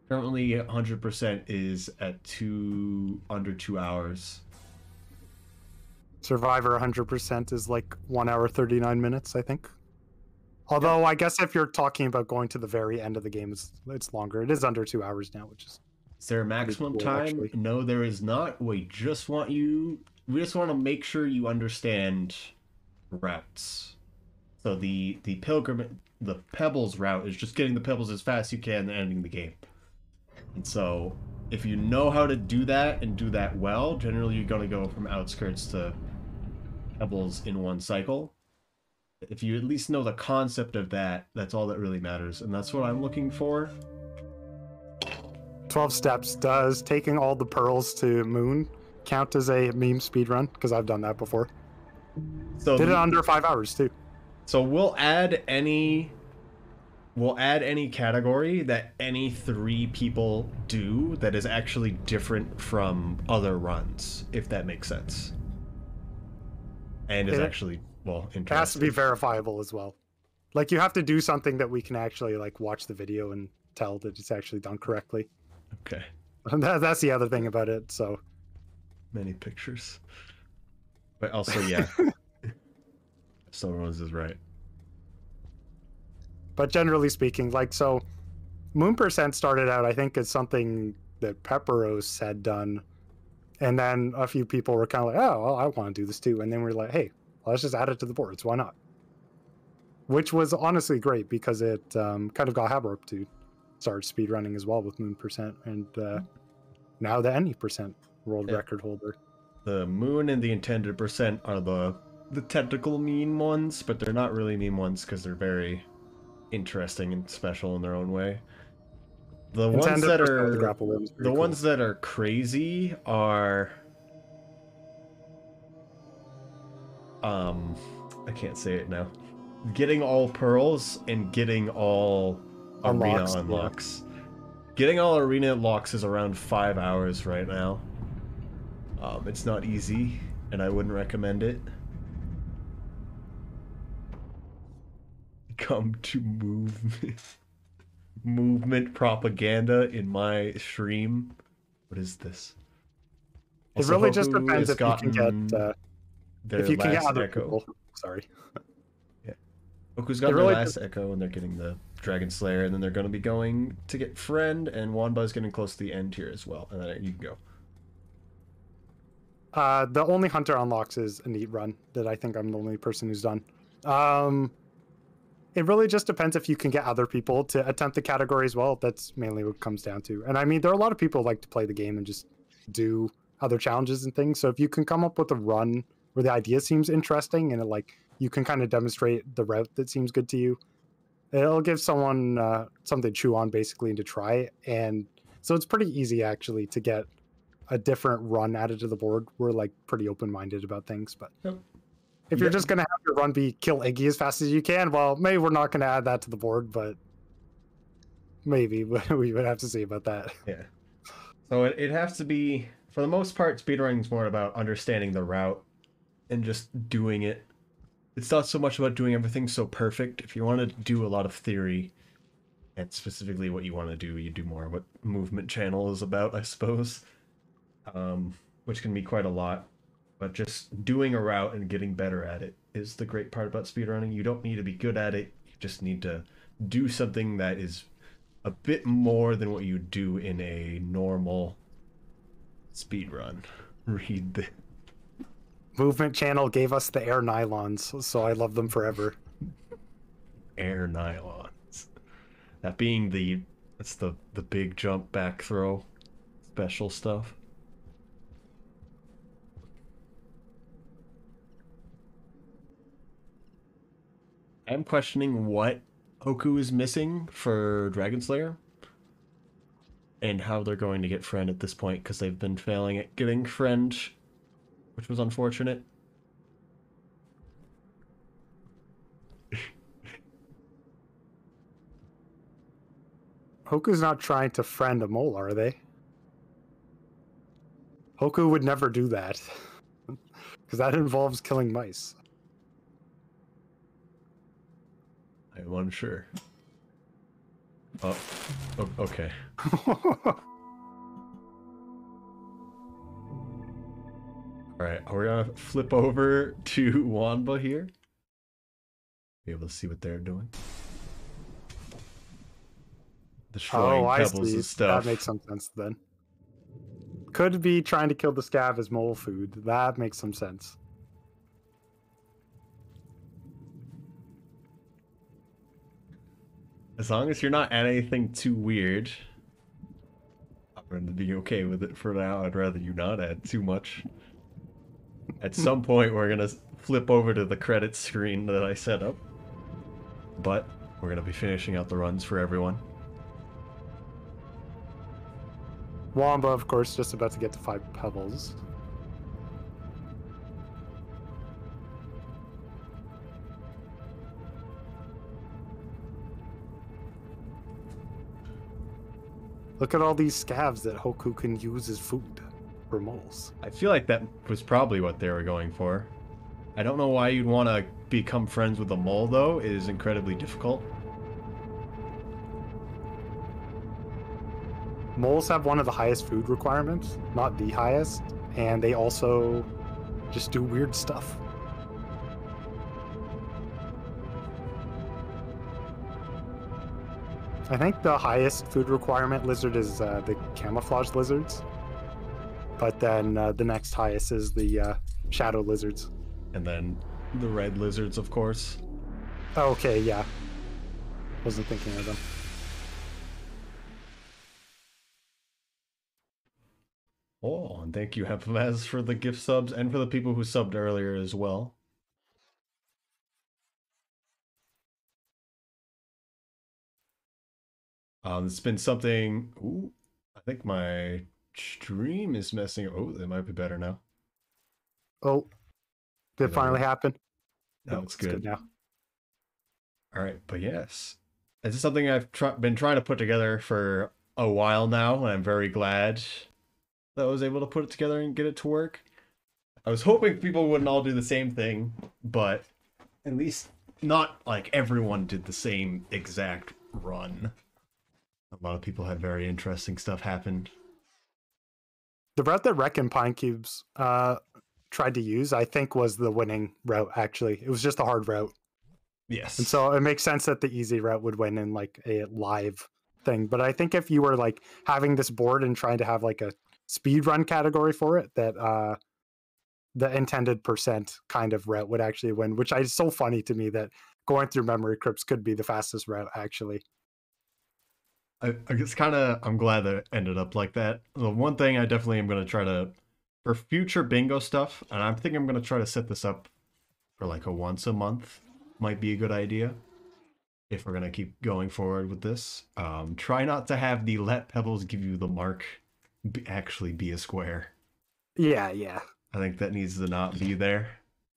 Currently, 100% is at under 2 hours. Survivor 100% is like 1 hour 39 minutes, I think. Although I guess if you're talking about going to the very end of the game, it's longer. It is under 2 hours now, which is. Is there a maximum time? Actually. No, there is not. We just want to make sure you understand routes. So the Pebbles route is just getting the Pebbles as fast as you can and ending the game. And so if you know how to do that and do that well, generally you're going to go from outskirts to Pebbles in one cycle. If you at least know the concept of that, that's all that really matters. And that's what I'm looking for. 12 steps. Does taking all the pearls to Moon count as a meme speedrun? Because I've done that before. So did it under 5 hours too. So we'll add any category that any 3 people do that is actually different from other runs, if that makes sense. And is actually well, It has to be interesting. verifiable as well. Like, you have to do something that we can actually, like, watch the video and tell that it's actually done correctly. Okay. And that's the other thing about it, so. Many pictures. But also, yeah. Someone's is right. But generally speaking, like, so Moon Percent started out, I think, as something that Pepperos had done. And then a few people were kind of like, oh, well, I want to do this too. And then we're like, hey, let's just add it to the boards. Why not? Which was honestly great because it kind of got Haber to start speedrunning as well with Moon Percent. And now the Any Percent world record holder. The Moon and the Intended Percent are the technical meme ones, but they're not really meme ones because they're very interesting and special in their own way. The ones that are the ones that are crazy are I can't say it now. Getting all pearls and getting all arena unlocks. Yeah. Getting all arena unlocks is around 5 hours right now. It's not easy, and I wouldn't recommend it. Come to movement propaganda in my stream. What is this? It also, really just depends if you can get if you can get other echo. People. Sorry. Yeah. Hoku's got their last echo, and they're getting the Dragon Slayer, and then they're going to be going to get Friend, and Wanba's getting close to the end here as well, and then you can go. The only hunter unlocks is a neat run that I think I'm the only person who's done. It really just depends if you can get other people to attempt the category as well. That's mainly what it comes down to. And I mean, there are a lot of people who like to play the game and just do other challenges and things. So if you can come up with a run where the idea seems interesting and like you can kind of demonstrate the route that seems good to you, it'll give someone something to chew on basically and to try. And so it's pretty easy actually to get a different run added to the board. We're like pretty open-minded about things, but if you're just going to have your run be kill Iggy as fast as you can, well, maybe we're not going to add that to the board, but maybe we would have to see about that. Yeah. So it has to be, for the most part, speedrunning is more about understanding the route and just doing it. It's not so much about doing everything so perfect. If you want to do a lot of theory and specifically what you want to do, you do more what Movement Channel is about, I suppose, which can be quite a lot. But just doing a route and getting better at it is the great part about speedrunning. You don't need to be good at it. You just need to do something that is a bit more than what you do in a normal speedrun. Read the... Movement Channel gave us the air nylons, so I love them forever. Air nylons. That being that's the big jump back throw special stuff. I'm questioning what Hoku is missing for Dragon Slayer and how they're going to get Friend at this point, because they've been failing at getting Friend, which was unfortunate. Hoku's not trying to friend a mole, are they? Hoku would never do that, because that involves killing mice. I'm unsure. Oh, okay. Alright, we're gonna flip over to Wanba here. Be able to see what they're doing. Destroying pebbles and stuff. That makes some sense then. Could be trying to kill the scav as mole food. That makes some sense. As long as you're not at anything too weird, I'm going to be okay with it for now. I'd rather you not add too much. At some point, we're going to flip over to the credits screen that I set up. But we're going to be finishing out the runs for everyone. Wamba, of course, just about to get to 5 pebbles. Look at all these scavs that Hoku can use as food for moles. I feel like that was probably what they were going for. I don't know why you'd want to become friends with a mole, though. It is incredibly difficult. Moles have one of the highest food requirements, not the highest, and they also just do weird stuff. I think the highest food requirement lizard is the camouflage lizards, but then the next highest is the shadow lizards. And then the red lizards, of course. Okay, yeah. Wasn't thinking of them. Oh, and thank you, Hephamaz, for the gift subs and for the people who subbed earlier as well. It's been something. Ooh, I think my stream is messing. Oh, it might be better now. Oh, did it finally happen? That No, looks it's good now. All right, but yes, this is something I've been trying to put together for a while now, and I'm very glad that I was able to put it together and get it to work. I was hoping people wouldn't all do the same thing, but at least not like everyone did the same exact run. A lot of people had very interesting stuff happen. The route that Rec and Pine Cubes tried to use, I think, was the winning route, actually. It was just a hard route. Yes. And so it makes sense that the easy route would win in like a live thing. But I think if you were like having this board and trying to have like a speed run category for it, that the intended percent kind of route would actually win, which is so funny to me that going through memory crypts could be the fastest route, actually. I guess I'm glad that it ended up like that. The one thing I definitely am going to try to, for future bingo stuff, and I think I'm going to try to set this up for like a once a month, might be a good idea. If we're going to keep going forward with this. Try not to have the let pebbles give you the mark actually be a square. Yeah, yeah. I think that needs to not be there.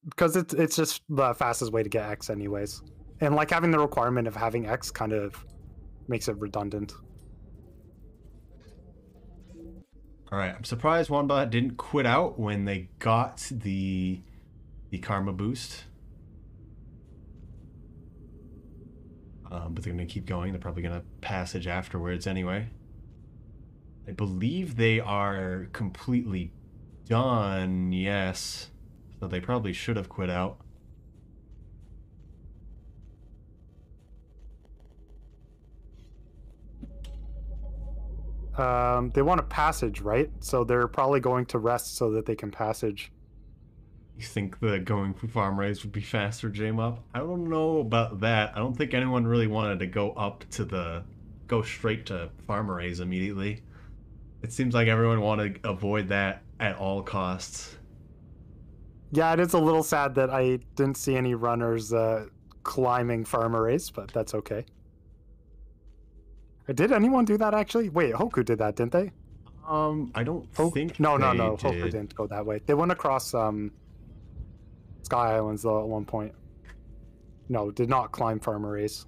Because it's just the fastest way to get X anyways. And like having the requirement of having X kind of makes it redundant. Alright, I'm surprised Wanba didn't quit out when they got the karma boost. But they're going to keep going. They're probably going to passage afterwards anyway. I believe they are completely done, yes. So they probably should have quit out. They want a passage, right? So they're probably going to rest so that they can passage. You think the going for farm raise would be faster, J-Mob? I don't know about that. I don't think anyone really wanted to go straight to farm raise immediately. It seems like everyone wanted to avoid that at all costs. Yeah, it is a little sad that I didn't see any runners climbing farm arrays, but that's okay. Did anyone do that actually? Wait, Hoku did that, didn't they? I don't think no, they Hoku did. didn't go that way. They went across Sky Islands though at one point. No, did not climb farm arrays.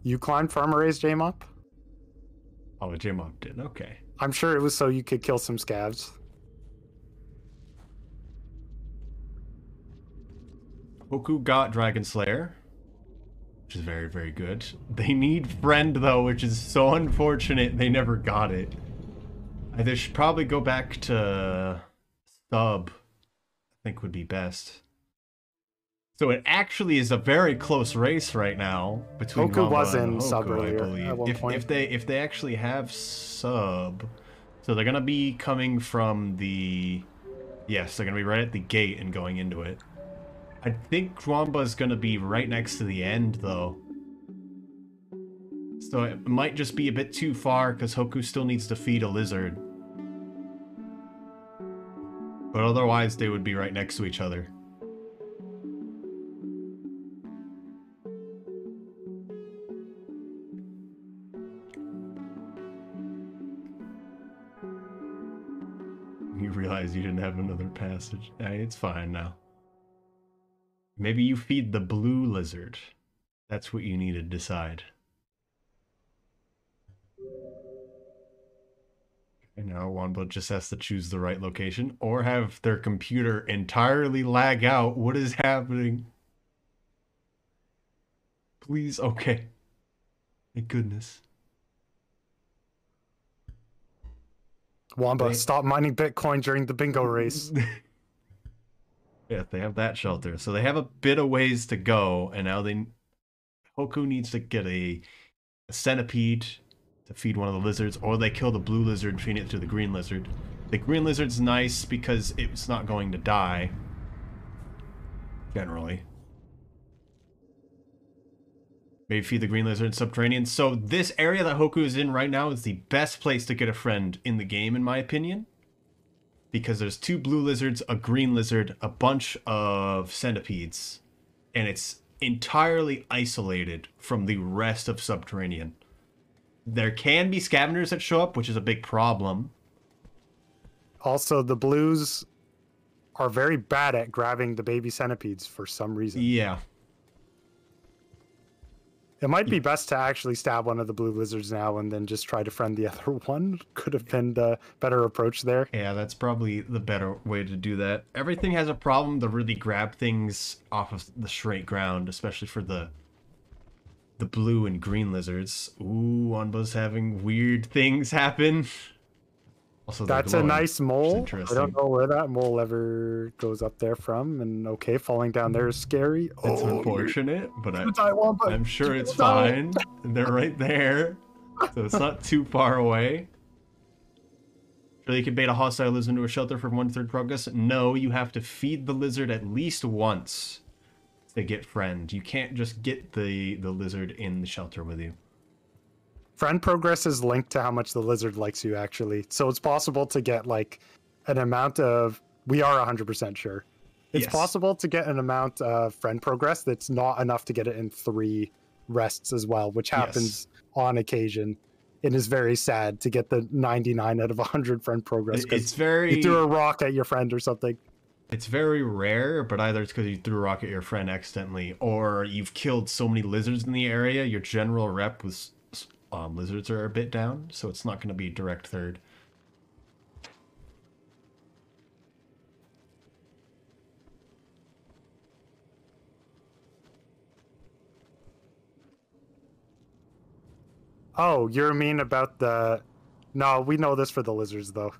You climbed farm arrays, J-Mop? Oh, J-Mob did. Okay. I'm sure it was so you could kill some scavs. Hoku got Dragon Slayer, which is very, very good. They need Friend, though, which is so unfortunate they never got it. They should probably go back to Sub, I think would be best. So it actually is a very close race right now between Hoku was Mamba and in Hoku, Sub earlier I believe. at one point. If they actually have Sub, so they're gonna be coming from the, yes, they're gonna be right at the gate and going into it. I think Wamba's gonna be right next to the end though. So it might just be a bit too far because Hoku still needs to feed a lizard. But otherwise they would be right next to each other. You realize you didn't have another passage. It's fine now. Maybe you feed the blue lizard. That's what you need to decide. And now Wombo just has to choose the right location or have their computer entirely lag out. What is happening? Please, okay. Thank goodness. Wamba, stop mining Bitcoin during the bingo race. Yeah, they have that shelter. So they have a bit of ways to go, and now Hoku needs to get a centipede to feed one of the lizards, or they kill the blue lizard and feed it to the green lizard. The green lizard's nice because it's not going to die. Generally. Maybe feed the green lizard in subterranean. So this area that Hoku is in right now is the best place to get a friend in the game, in my opinion. Because there's 2 blue lizards, a green lizard, a bunch of centipedes. And it's entirely isolated from the rest of subterranean. There can be scavengers that show up, which is a big problem. Also, the blues are very bad at grabbing the baby centipedes for some reason. Yeah. It might be best to actually stab one of the blue lizards now and then just try to friend the other one. Could have been the better approach there. Yeah, that's probably the better way to do that. Everything has a problem to really grab things off of the straight ground, especially for the blue and green lizards. Ooh, Wanbo's having weird things happen. Also, that's a nice mole. I don't know where that mole ever goes up there from. And okay, falling down there is scary. It's unfortunate, but I'm sure it's fine. They're right there, so it's not too far away. Sure, you can bait a hostile lizard into a shelter for 1/3 progress. No, you have to feed the lizard at least once to get friend. You can't just get the lizard in the shelter with you. Friend progress is linked to how much the lizard likes you, actually. So it's possible to get, like, an amount of... We are 100% sure. It's possible to get an amount of friend progress that's not enough to get it in 3 rests as well, which happens on occasion. It is very sad to get the 99 out of 100 friend progress. It's very... You threw a rock at your friend or something. It's very rare, but either it's because you threw a rock at your friend accidentally, or you've killed so many lizards in the area, your general rep was... lizards are a bit down, so it's not going to be direct third. Oh, you're mean about the... No, we know this for the lizards, though.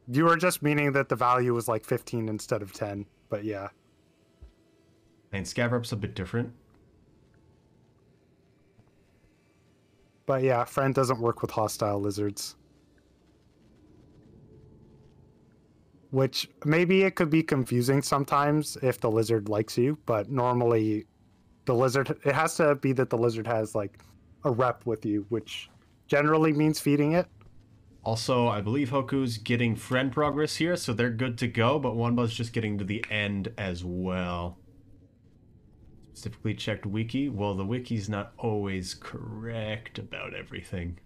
You were just meaning that the value was like 15 instead of 10, but yeah. And scav rep's a bit different. But yeah, friend doesn't work with hostile lizards. Which, maybe it could be confusing sometimes if the lizard likes you, but normally the lizard... It has to be that the lizard has, like, a rep with you, which generally means feeding it. Also, I believe Hoku's getting friend progress here, so they're good to go, but Wanba's just getting to the end as well. Specifically checked wiki. Well, the wiki's not always correct about everything.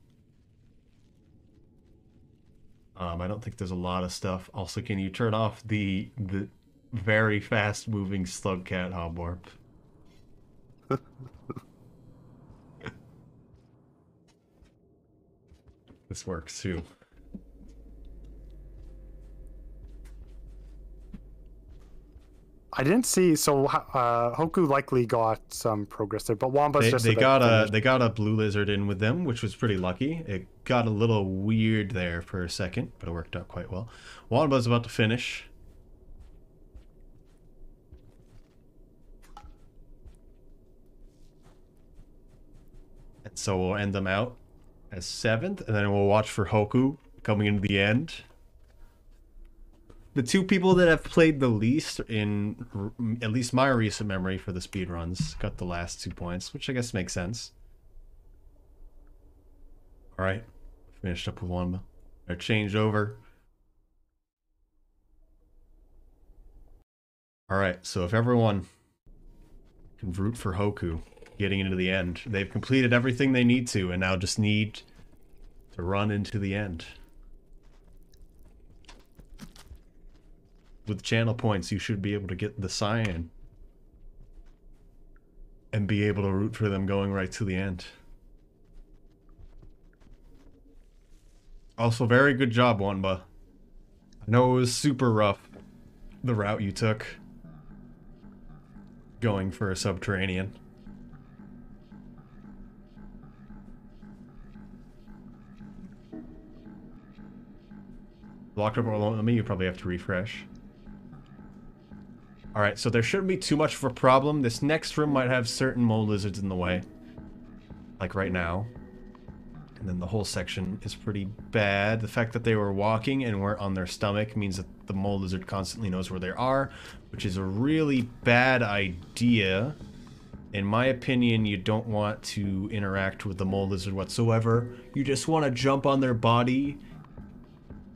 I don't think there's a lot of stuff. Also, can you turn off the very fast moving slugcat hobwarp? This works too. I didn't see. So Hoku likely got some progress there, but Wamba's just they got a blue lizard in with them, which was pretty lucky. It got a little weird there for a second, but it worked out quite well. Wamba's about to finish. And so we'll end them out as 7th, and then we'll watch for Hoku coming into the end. The 2 people that have played the least in at least my recent memory for the speedruns got the last 2 points, which I guess makes sense. Alright, finished up with one. Or changed over. Alright, so if everyone can root for Hoku getting into the end, they've completed everything they need to, and now just need to run into the end. With channel points, you should be able to get the cyan and be able to root for them going right to the end. Also, very good job, Wanba. I know it was super rough, the route you took. Going for a subterranean. Locked up all on me, you probably have to refresh. Alright, so there shouldn't be too much of a problem. This next room might have certain mole lizards in the way. Like right now. And then the whole section is pretty bad. The fact that they were walking and weren't on their stomach means that the mole lizard constantly knows where they are, which is a really bad idea. In my opinion, you don't want to interact with the mole lizard whatsoever. You just want to jump on their body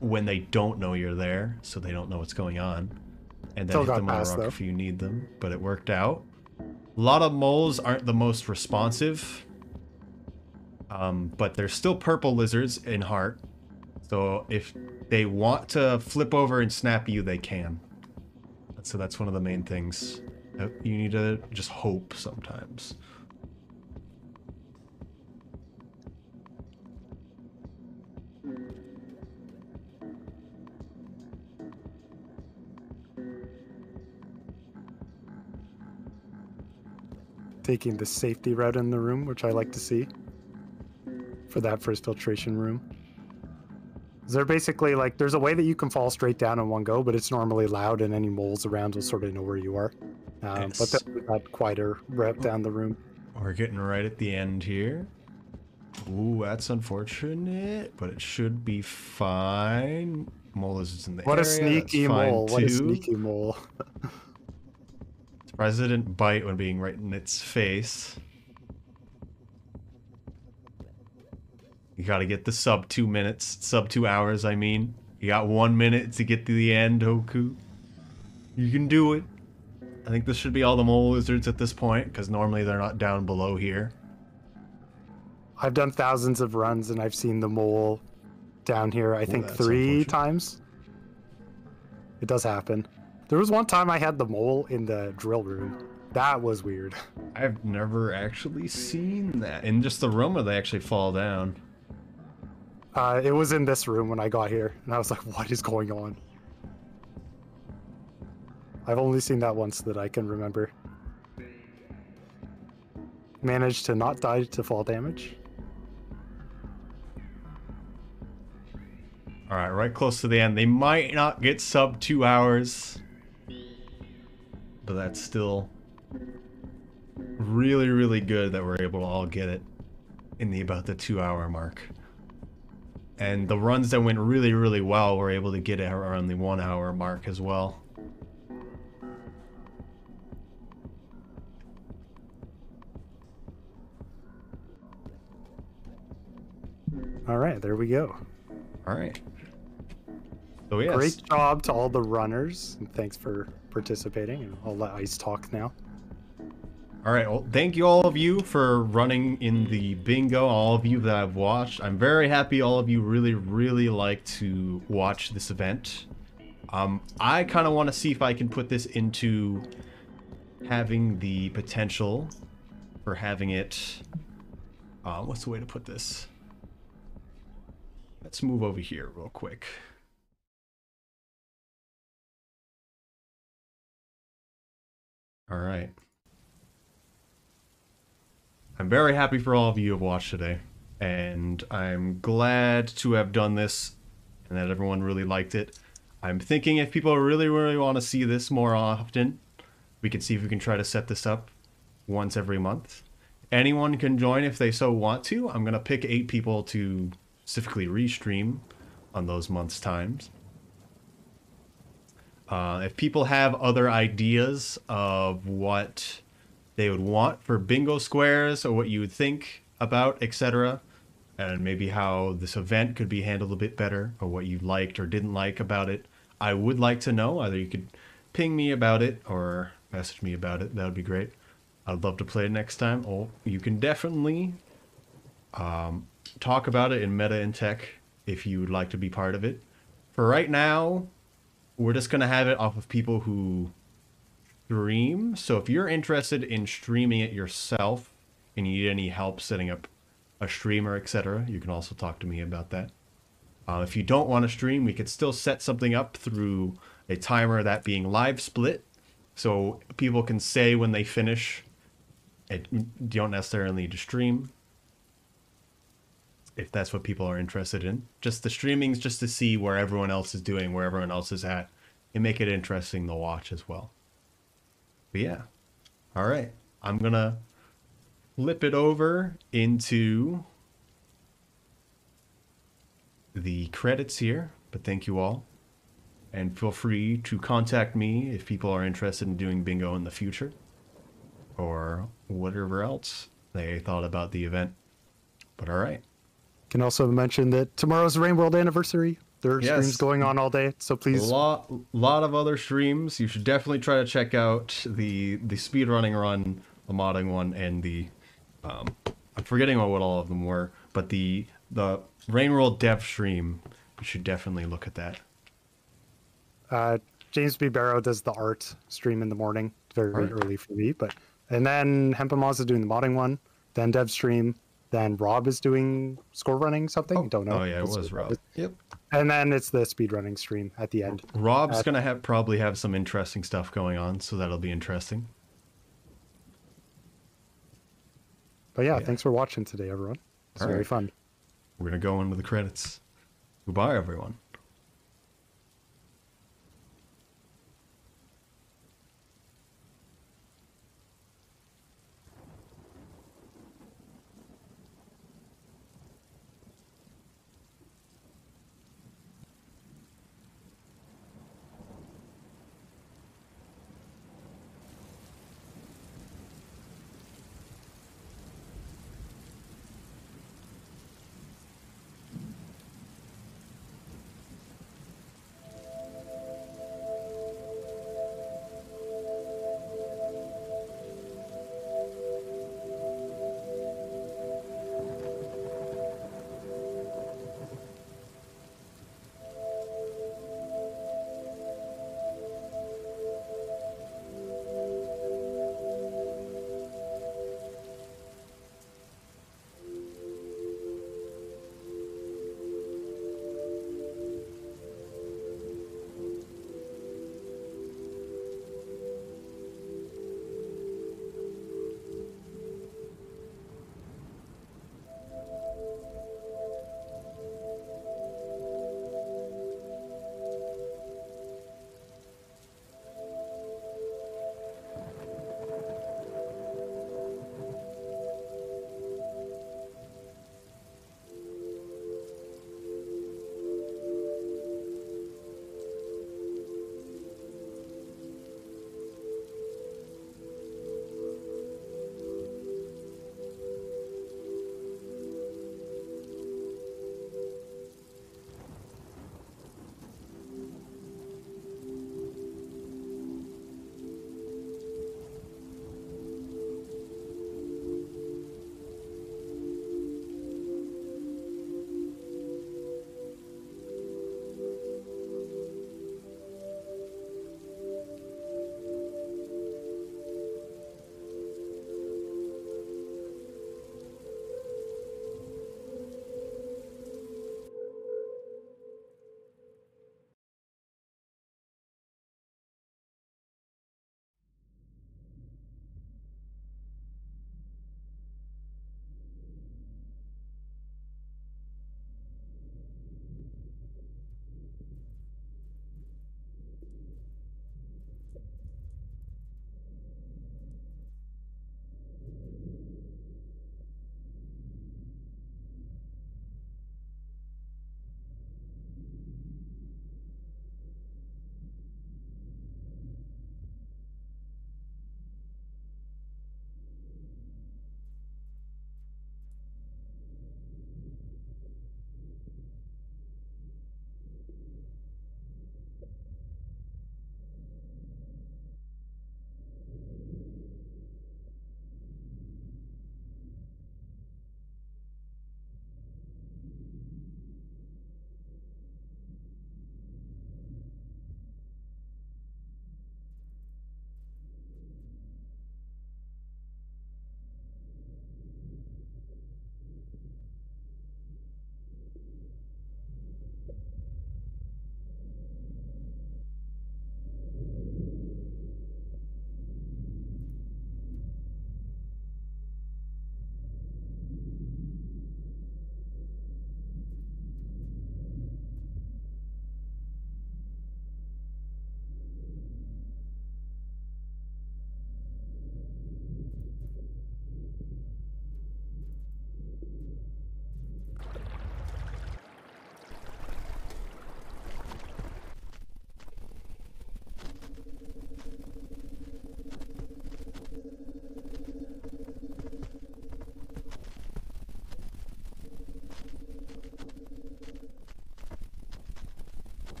when they don't know you're there, so they don't know what's going on. And then hit them on a rock if you need them. But it worked out. A lot of moles aren't the most responsive. But there's still purple lizards in heart. So if they want to flip over and snap you, they can. So that's one of the main things. You need to just hope sometimes. Taking the safety route in the room, which I like to see. For that first filtration room. They're basically like, there's a way that you can fall straight down in one go, but it's normally loud and any moles around will sort of know where you are. Yes. But there's that quieter route down the room. We're getting right at the end here. Ooh, that's unfortunate, but it should be fine. Mole lizards in the area. What a sneaky mole. What a sneaky mole. Surprised it didn't bite when being right in its face. You gotta get the sub 2 minutes, sub 2 hours, I mean. You got 1 minute to get to the end, Hoku. You can do it. I think this should be all the mole lizards at this point, because normally they're not down below here. I've done thousands of runs and I've seen the mole down here, I think 3 times. It does happen. There was one time I had the mole in the drill room. That was weird. I've never actually seen that. In just the room, or they actually fall down? It was in this room when I got here, and I was like, what is going on? I've only seen that once that I can remember. Managed to not die to fall damage. Alright, right close to the end. They might not get sub 2 hours. But that's still really, really good that we're able to all get it in the about the 2 hour mark. And the runs that went really, really well were able to get it around the 1 hour mark as well. Alright, there we go. Alright. So yes. Great job to all the runners, and thanks for participating, and I'll let Ice talk now. Alright, well, thank you all of you for running in the bingo, all of you that I've watched. I'm very happy all of you really, really like to watch this event. I kind of want to see if I can put this into having the potential for having it... what's the way to put this? Let's move over here real quick. Alright. I'm very happy for all of you who have watched today, and I'm glad to have done this and that everyone really liked it. I'm thinking if people really, really want to see this more often, we can see if we can try to set this up once every month. Anyone can join if they so want to. I'm going to pick 8 people to specifically restream on those months' times. If people have other ideas of what they would want for bingo squares or what you would think about, etc., and maybe how this event could be handled a bit better, or what you liked or didn't like about it, I would like to know. Either you could ping me about it or message me about it. That would be great. I'd love to play it next time. Or you can definitely talk about it in Meta and Tech if you would like to be part of it. For right now, we're just going to have it off of people who stream. So if you're interested in streaming it yourself and you need any help setting up a streamer, etc., you can also talk to me about that. If you don't want to stream, we could still set something up through a timer, that being live split, so people can say when they finish. You don't necessarily need to stream if that's what people are interested in. Just the streaming's just to see where everyone else is doing, where everyone else is at, and make it interesting to watch as well. But yeah, all right. I'm gonna flip it over into the credits here, but thank you all. And feel free to contact me if people are interested in doing bingo in the future or whatever else they thought about the event. But all right. Can also mention that tomorrow's Rain World anniversary. There are Yes. streams going on all day, so please. Lot of other streams. You should definitely try to check out the speedrunning run, the modding one, and the I'm forgetting what all of them were, but the Rain World dev stream. You should definitely look at that. James B. Barrow does the art stream in the morning. It's very early for me, and then Hempamaz is doing the modding one, then dev stream, then Rob is doing score running something. Don't know. Oh yeah, it was Rob. Yep. And then it's the speedrunning stream at the end. Rob's gonna probably have some interesting stuff going on, so that'll be interesting. But yeah, thanks for watching today, everyone. It's very fun. We're gonna go into the credits. Goodbye, everyone.